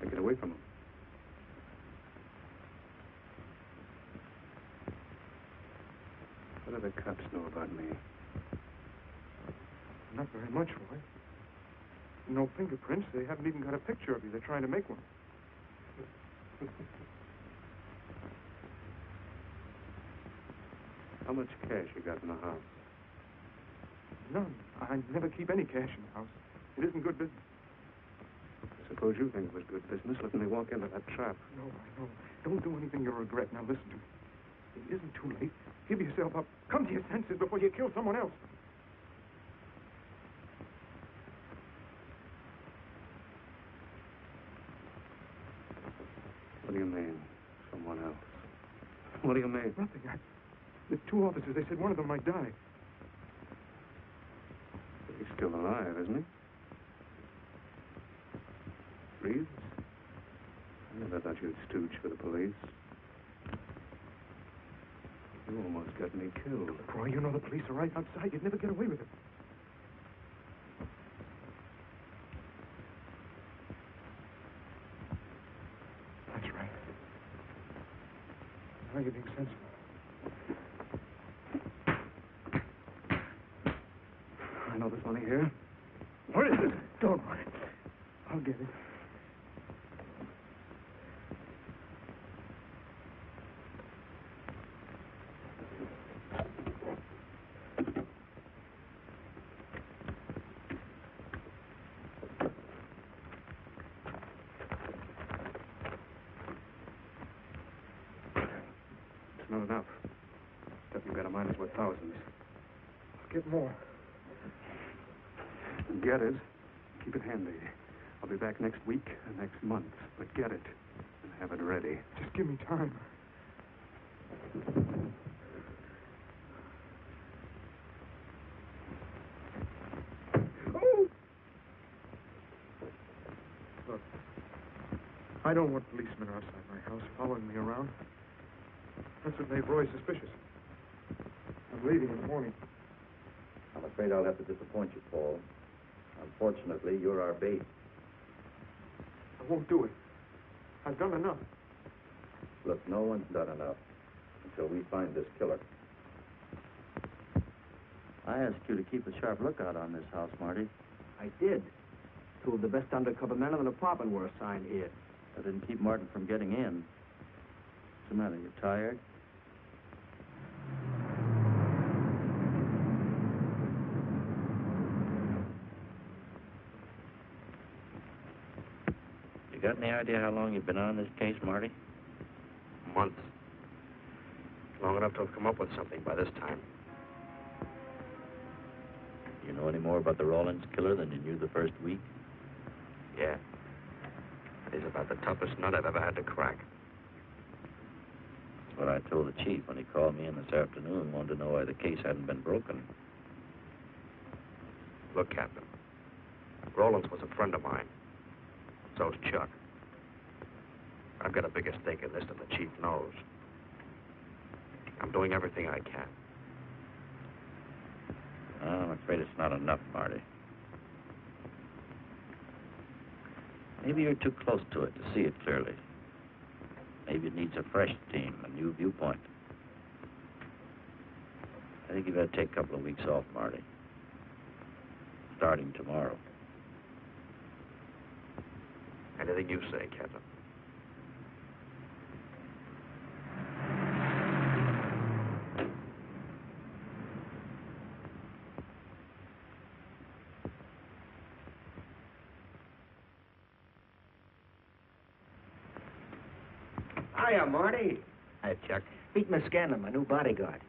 [SPEAKER 20] Get away from him. What do the cops know about me?
[SPEAKER 13] Not very much, Roy. No fingerprints. They haven't even got a picture of you. They're trying to make one.
[SPEAKER 20] How much cash you got in the house?
[SPEAKER 13] None. I never keep any cash in the house. It isn't good business.
[SPEAKER 20] Suppose you think it was good business, letting me walk into that trap.
[SPEAKER 13] No, I know. Don't do anything you'll regret. Now listen to me. It isn't too late. Give yourself up. Come to your senses before you kill someone else.
[SPEAKER 20] What do you mean, someone else? What do you mean?
[SPEAKER 13] Nothing. There's two officers. They said one of them might die.
[SPEAKER 20] He's still alive, isn't he? Breathes? I never thought you'd stooge for the police. You almost got me killed.
[SPEAKER 13] Roy, you know the police are right outside. You'd never get away with it. That's right. Now you're being sensible.
[SPEAKER 20] I know there's money here.
[SPEAKER 13] Where is it? Don't worry. I'll get it.
[SPEAKER 20] It's not enough. Stuff you've got in mind is worth thousands.
[SPEAKER 13] I'll get more.
[SPEAKER 20] Get it. Keep it handy. I'll be back next week and next month. But get it and have it ready.
[SPEAKER 13] Just give me time. Oh! Look, I don't want policemen outside my house following me around. That's what made Roy suspicious. I'm leaving in the morning.
[SPEAKER 5] I'm afraid I'll have to disappoint you, Paul. Unfortunately, you're our bait.
[SPEAKER 13] I won't do it. I've done enough.
[SPEAKER 5] Look, no one's done enough until we find this killer.
[SPEAKER 7] I asked you to keep a sharp lookout on this house, Marty.
[SPEAKER 18] I did. Two of the best undercover men in the department were assigned here.
[SPEAKER 7] I didn't keep Martin from getting in. What's the matter? You tired? You got any idea how long you've been on this case, Marty?
[SPEAKER 8] Months. Long enough to have come up with something by this time.
[SPEAKER 7] You know any more about the Rawlins killer than you knew the first week?
[SPEAKER 8] Yeah. He's about the toughest nut I've ever had to crack.
[SPEAKER 7] That's what I told the chief when he called me in this afternoon and wanted to know why the case hadn't been broken.
[SPEAKER 8] Look, Captain. Rawlins was a friend of mine. So's Chuck. I've got a bigger stake in this than the chief knows. I'm doing everything I can.
[SPEAKER 7] I'm afraid it's not enough, Marty. Maybe you're too close to it to see it clearly. Maybe it needs a fresh team, a new viewpoint. I think you better take a couple of weeks off, Marty. Starting tomorrow.
[SPEAKER 8] Anything you say, Captain.
[SPEAKER 18] Hiya, Marty. Hi, Chuck. Meet Miss Scanlon, my new bodyguard.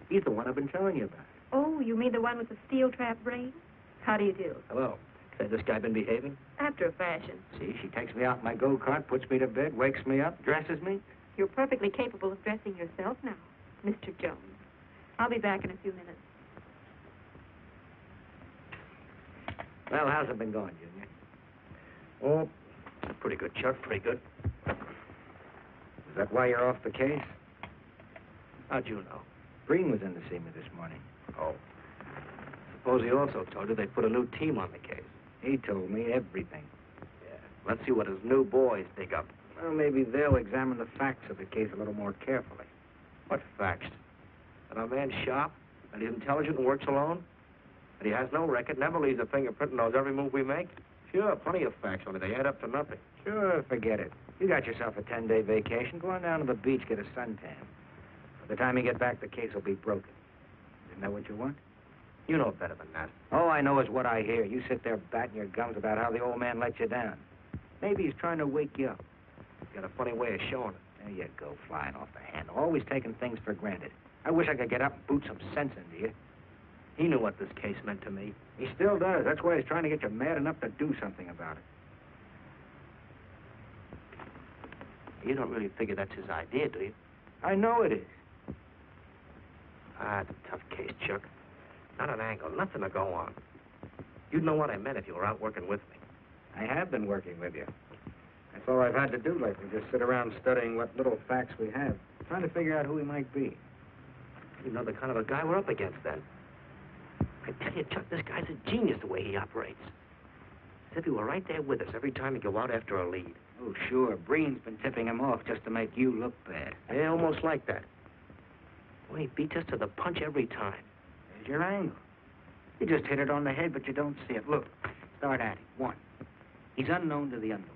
[SPEAKER 18] He's the one I've been telling you about.
[SPEAKER 19] Oh, you mean the one with the steel trap brain? How do you do?
[SPEAKER 18] Hello. Say, this guy been behaving?
[SPEAKER 19] After a fashion.
[SPEAKER 18] See, she takes me out in my go-kart, puts me to bed, wakes me up, dresses me.
[SPEAKER 19] You're perfectly capable of dressing yourself now, Mr. Jones. I'll be back in a few minutes.
[SPEAKER 18] Well, how's it been going, Junior? Oh, pretty good, Chuck, pretty good. Is that why you're off the case? How'd you know? Breen was in to see me this morning. Oh. Suppose he also told you they put a new team on the case. He told me everything. Yeah. Let's see what his new boys dig up. Well, maybe they'll examine the facts of the case a little more carefully. What facts? That our man's sharp, that he's intelligent and works alone, that he has no record, never leaves a fingerprint and knows every move we make? Sure, plenty of facts, only they add up to nothing. Sure, forget it. You got yourself a 10-day vacation. Go on down to the beach, get a suntan. By the time you get back, the case will be broken. Isn't that what you want? You know better than that. All I know is what I hear. You sit there batting your gums about how the old man let you down. Maybe he's trying to wake you up. He's got a funny way of showing it. There you go, flying off the handle. Always taking things for granted. I wish I could get up and boot some sense into you. He knew what this case meant to me. He still does. That's why he's trying to get you mad enough to do something about it. You don't really figure that's his idea, do you? I know it is. Ah, it's a tough case, Chuck. Not an angle, nothing to go on. You'd know what I meant if you were out working with me. I have been working with you. That's all I've had to do lately, just sit around studying what little facts we have, trying to figure out who he might be. You know the kind of a guy we're up against, then. I tell you, Chuck, this guy's a genius the way he operates. As if he were right there with us every time he go out after a lead. Oh, sure. Breen's been tipping him off just to make you look bad. Yeah, almost like that. Well, he beats us to the punch every time. There's your angle. You just hit it on the head, but you don't see it. Look, start at it. 1, he's unknown to the underworld.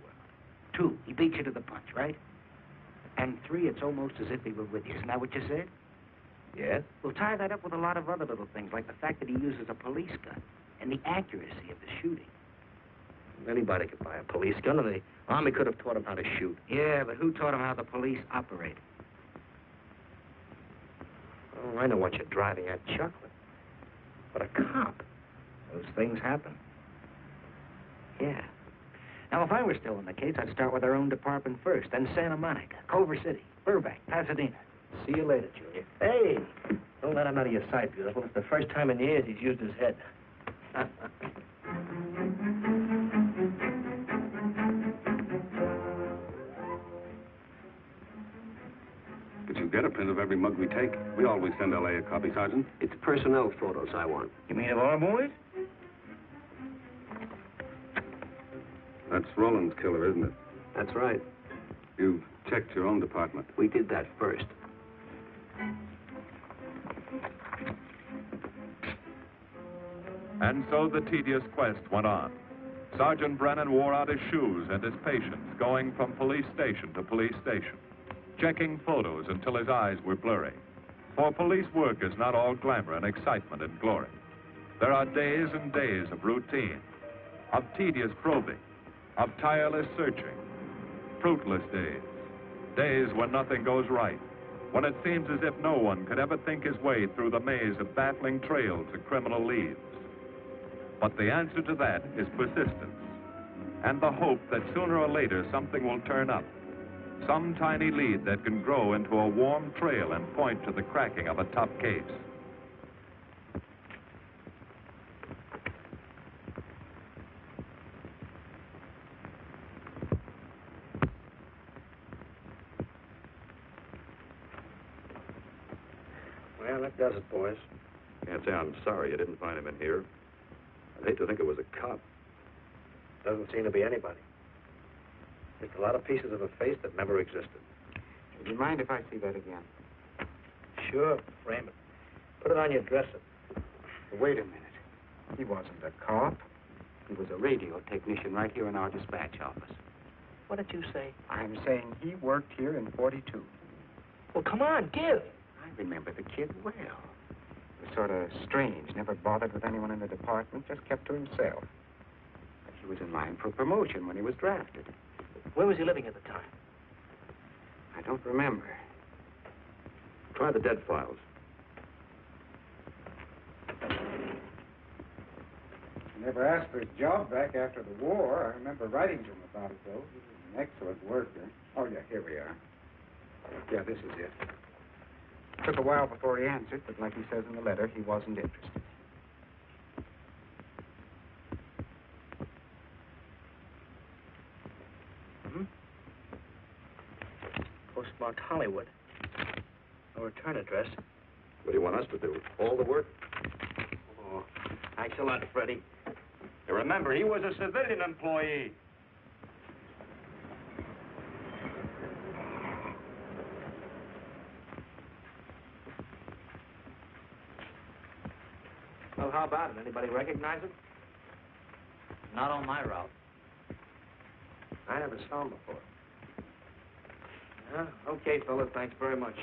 [SPEAKER 18] 2, he beats you to the punch, right? And 3, it's almost as if he were with you. Isn't that what you said? Yes. We'll tie that up with a lot of other little things, like the fact that he uses a police gun and the accuracy of the shooting. Anybody could buy a police gun, and the Army could have taught him how to shoot. Yeah, but who taught him how the police operate? Oh, I know what you're driving at, Chuck. But a cop. Those things happen. Yeah. Now, if I were still in the case, I'd start with our own department first, then Santa Monica, Culver City, Burbank, Pasadena. See you later, Junior. Hey! Don't let him out of your sight, beautiful. It's the first time in years he's used his head.
[SPEAKER 20] But you get a print of every mug we take. We always send L.A. a copy, Sergeant.
[SPEAKER 12] It's personnel photos I want.
[SPEAKER 18] You mean of our boys?
[SPEAKER 20] That's Roland's killer, isn't it?
[SPEAKER 12] That's right.
[SPEAKER 20] You've checked your own department.
[SPEAKER 12] We did that first.
[SPEAKER 1] And so the tedious quest went on. Sergeant Brennan wore out his shoes and his patience, going from police station to police station, checking photos until his eyes were blurry. For police work is not all glamour and excitement and glory. There are days and days of routine, of tedious probing, of tireless searching, fruitless days, days when nothing goes right, when it seems as if no one could ever think his way through the maze of baffling trails of criminal leads. But the answer to that is persistence, and the hope that sooner or later something will turn up, some tiny lead that can grow into a warm trail and point to the cracking of a tough case.
[SPEAKER 18] Well, that does it, boys.
[SPEAKER 14] Can't say I'm sorry you didn't find him in here. I'd hate to think it was a cop.
[SPEAKER 18] Doesn't seem to be anybody. Just a lot of pieces of a face that never existed.
[SPEAKER 4] Would you mind if I see that again?
[SPEAKER 18] Sure, frame it. Put it on your dresser.
[SPEAKER 4] Wait a minute. He wasn't a cop. He was a radio technician right here in our dispatch office.
[SPEAKER 18] What did you say?
[SPEAKER 4] I'm saying he worked here in 42.
[SPEAKER 18] Well, come on, give.
[SPEAKER 4] I remember the kid well. He was sort of strange, never bothered with anyone in the department, just kept to himself. But he was in line for promotion when he was drafted.
[SPEAKER 18] Where was he living at the time?
[SPEAKER 4] I don't remember.
[SPEAKER 8] Try the dead files.
[SPEAKER 4] He never asked for his job back after the war. I remember writing to him about it, though. He was an excellent worker. Oh, yeah, here we are. Yeah, this is it. Took a while before he answered, but like he says in the letter, he wasn't interested.
[SPEAKER 18] Postmarked Hollywood. No return address.
[SPEAKER 8] What do you want us to do? All the work?
[SPEAKER 18] Oh, thanks a lot, Freddie.
[SPEAKER 14] You remember, he was a civilian employee.
[SPEAKER 18] Well, how about it? Anybody recognize him?
[SPEAKER 11] Not on my route.
[SPEAKER 18] I never saw him before. Okay, fellas, thanks very much.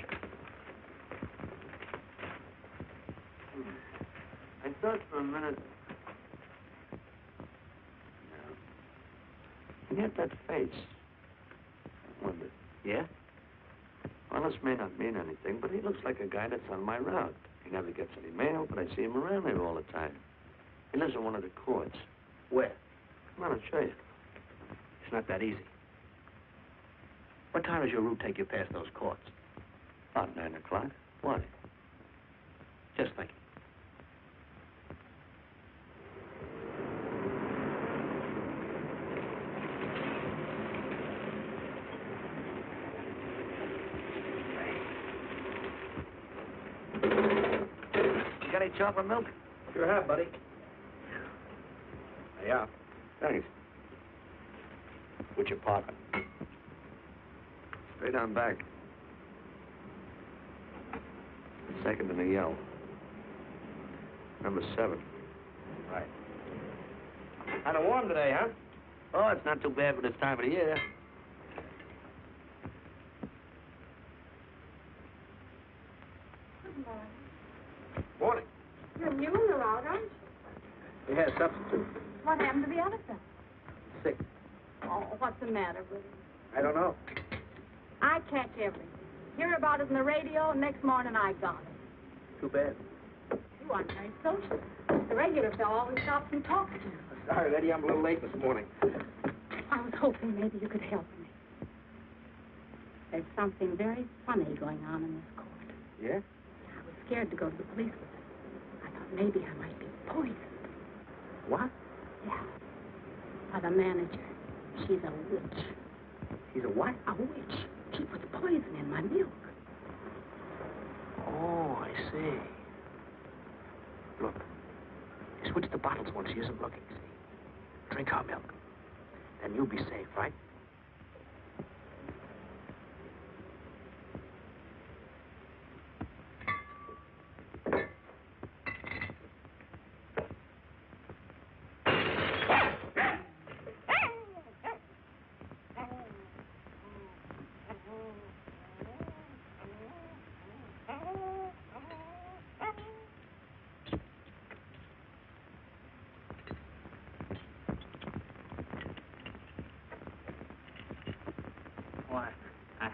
[SPEAKER 7] I thought for a minute. He had that face. I wondered.
[SPEAKER 18] Yeah?
[SPEAKER 7] Well, this may not mean anything, but he looks like a guy that's on my route. He never gets any mail, but I see him around here all the time. He lives in one of the courts.
[SPEAKER 18] Where?
[SPEAKER 7] Come on, I'll show you.
[SPEAKER 18] It's not that easy. What time does your route take you past those courts?
[SPEAKER 7] About 9 o'clock. Why?
[SPEAKER 18] Just thinking. You got any chocolate milk?
[SPEAKER 2] Sure have, buddy.
[SPEAKER 18] Yeah. Thanks. What's your parking?
[SPEAKER 7] Straight on back. Second in the yell. Number 7.
[SPEAKER 18] Right. Kind of warm today, huh?
[SPEAKER 7] Oh, it's not too bad for this time of the year.
[SPEAKER 19] Good morning.
[SPEAKER 18] Morning.
[SPEAKER 19] You're new in the route, aren't you?
[SPEAKER 18] Yeah, substitute.
[SPEAKER 19] What happened to the elephant?
[SPEAKER 18] Sick.
[SPEAKER 19] Oh, what's the matter with him?
[SPEAKER 18] I don't know.
[SPEAKER 19] I catch everything. Hear about it in the radio, and next morning I got it.
[SPEAKER 18] Too bad.
[SPEAKER 19] You aren't very social. The regular fellow always stops and talks to you.
[SPEAKER 18] Sorry, Eddie, I'm a little late this morning.
[SPEAKER 19] I was hoping maybe you could help me. There's something very funny going on in this court.
[SPEAKER 18] Yeah?
[SPEAKER 19] I was scared to go to the police with it. I thought maybe I might be poisoned.
[SPEAKER 18] What?
[SPEAKER 19] Yeah. By the manager. She's a witch.
[SPEAKER 18] She's a what?
[SPEAKER 19] A witch. She puts poison in my milk.
[SPEAKER 18] Oh, I see. Look. You switch the bottles when she isn't looking, see? Drink her milk. Then you'll be safe, right?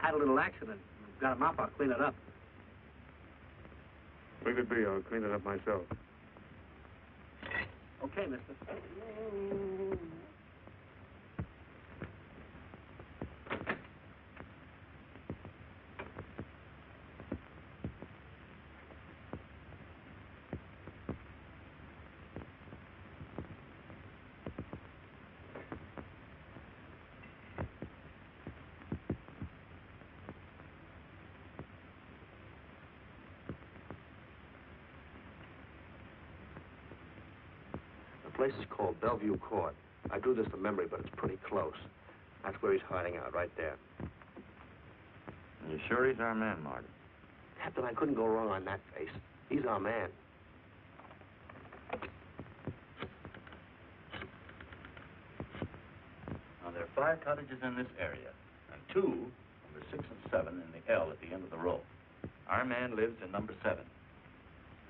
[SPEAKER 18] Had a little accident. Got him up, I'll clean it up.
[SPEAKER 20] Leave it be, I'll clean it up myself.
[SPEAKER 18] Okay, mister.
[SPEAKER 12] The place is called Bellevue Court. I drew this from memory, but it's pretty close. That's where he's hiding out, right there.
[SPEAKER 14] You sure he's our man, Marty?
[SPEAKER 12] Captain, I couldn't go wrong on that face. He's our man.
[SPEAKER 9] Now, there are 5 cottages in this area, and 2, number 6 and 7, in the L at the end of the row. Our man lives in number 7.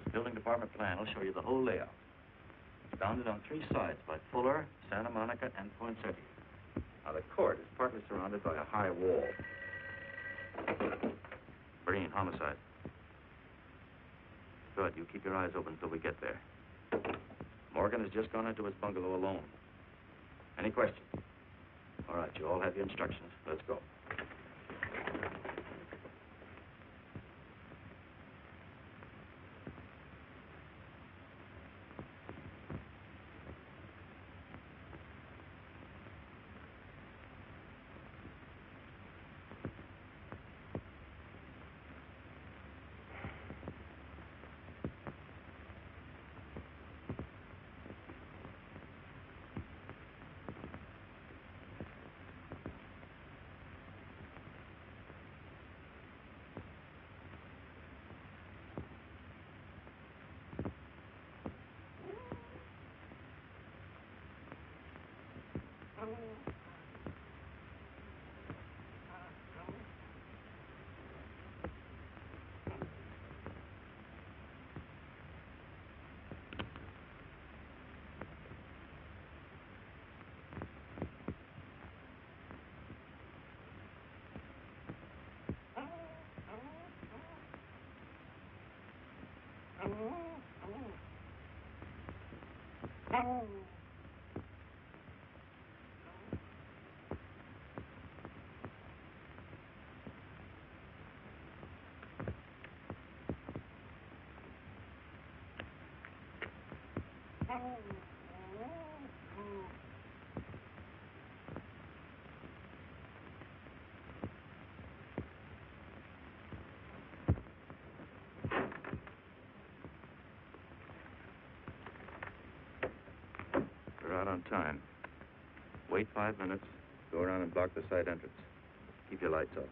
[SPEAKER 9] This building department plan will show you the whole layout. It's bounded on 3 sides by Fuller, Santa Monica, and Poinsettia.
[SPEAKER 14] Now, the court is partly surrounded by a high wall. Breen, homicide. Good. You keep your eyes open until we get there. Morgan has just gone into his bungalow alone. Any questions? All right, you all have your instructions. Let's go. We're out on time. Wait 5 minutes. Go around and block the side entrance. Keep your lights off.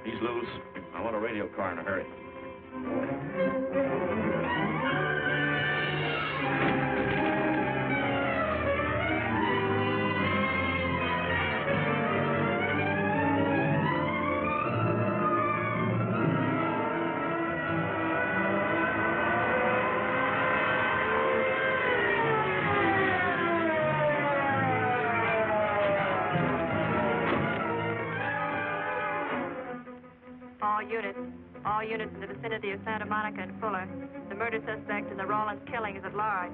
[SPEAKER 14] He's loose. I want a radio car in a hurry.
[SPEAKER 6] All units in the vicinity of Santa Monica and Fuller. The murder suspect in the Rawlins killing is at large.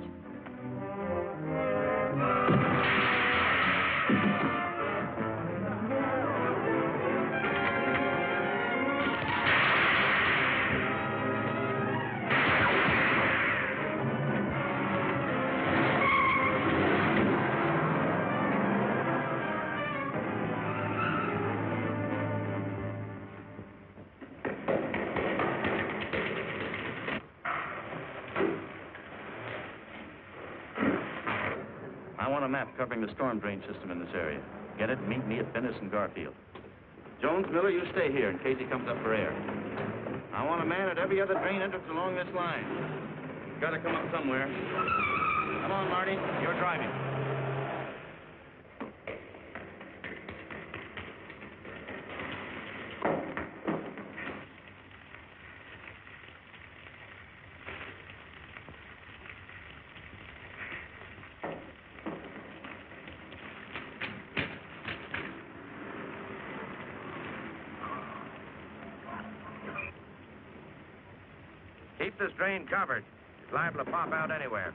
[SPEAKER 14] I want a map covering the storm drain system in this area. Get it? Meet me at Venice and Garfield. Jones, Miller, you stay here in case he comes up for air. I want a man at every other drain entrance along this line. Got to come up somewhere. Come on, Marty. You're driving.
[SPEAKER 5] Keep this drain covered. It's liable to pop out anywhere.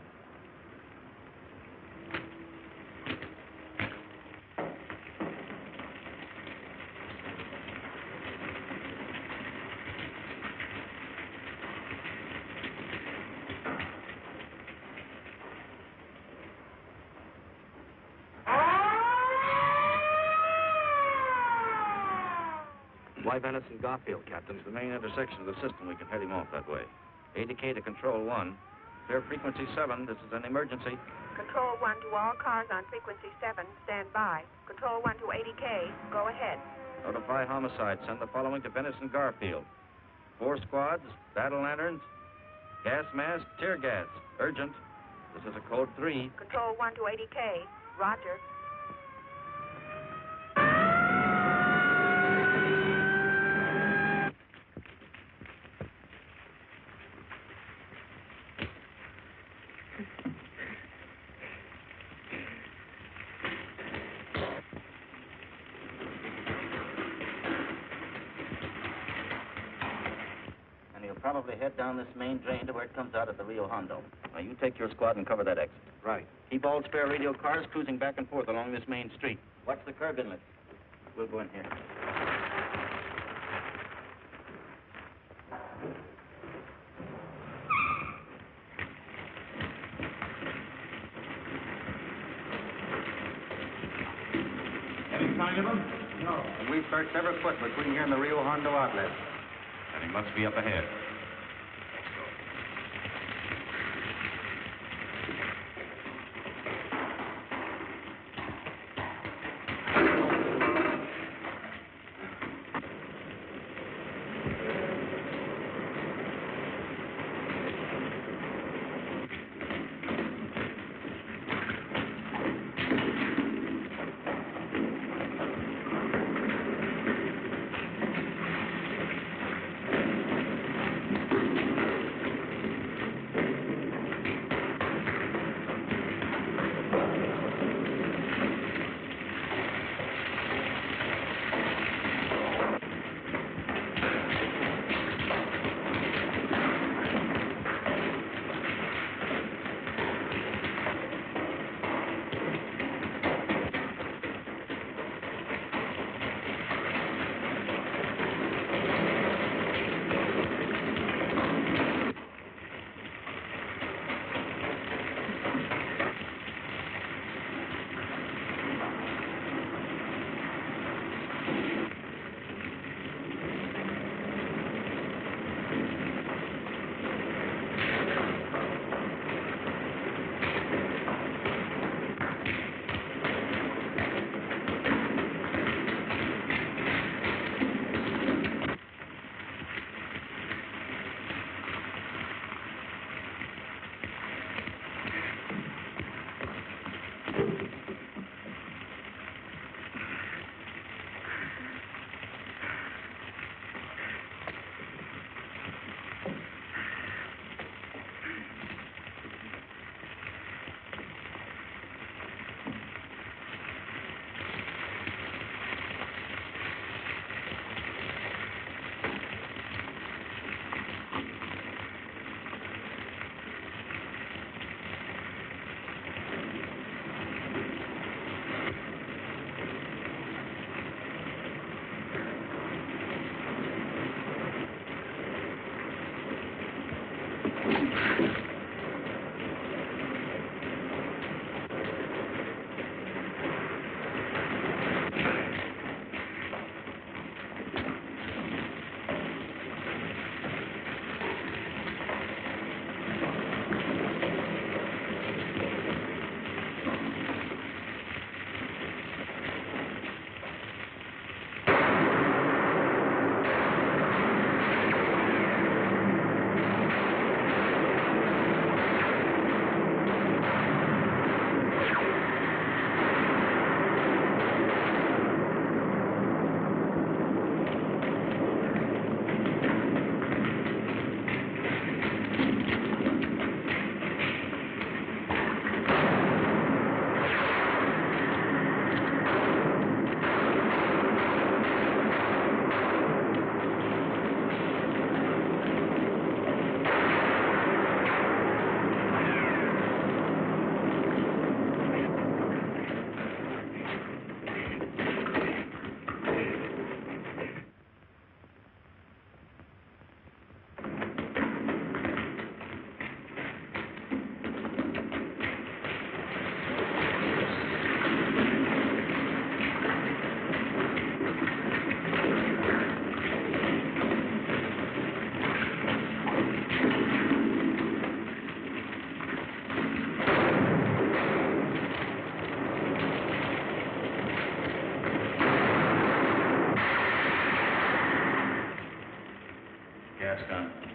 [SPEAKER 12] Why Venice and Garfield, Captain?
[SPEAKER 14] It's the main intersection of the system. We can head him off that way. 80K to Control 1. Clear frequency 7. This is an emergency.
[SPEAKER 6] Control 1 to all cars on frequency 7. Stand by. Control 1 to 80K. Go ahead.
[SPEAKER 14] Notify homicide. Send the following to Venice and Garfield. 4 squads, battle lanterns, gas mask, tear gas. Urgent. This is a code 3.
[SPEAKER 6] Control 1 to 80K. Roger.
[SPEAKER 9] Probably head down this main drain to where it comes out at the Rio Hondo. Now, you take your squad and cover that exit.
[SPEAKER 12] Right.
[SPEAKER 9] Keep all spare radio cars cruising back and forth along this main street. Watch the curb inlet. We'll go in here.
[SPEAKER 14] Any sign of him?
[SPEAKER 4] No. And we've searched every foot between here and the Rio Hondo outlet.
[SPEAKER 14] And he must be up ahead.
[SPEAKER 9] Gascon.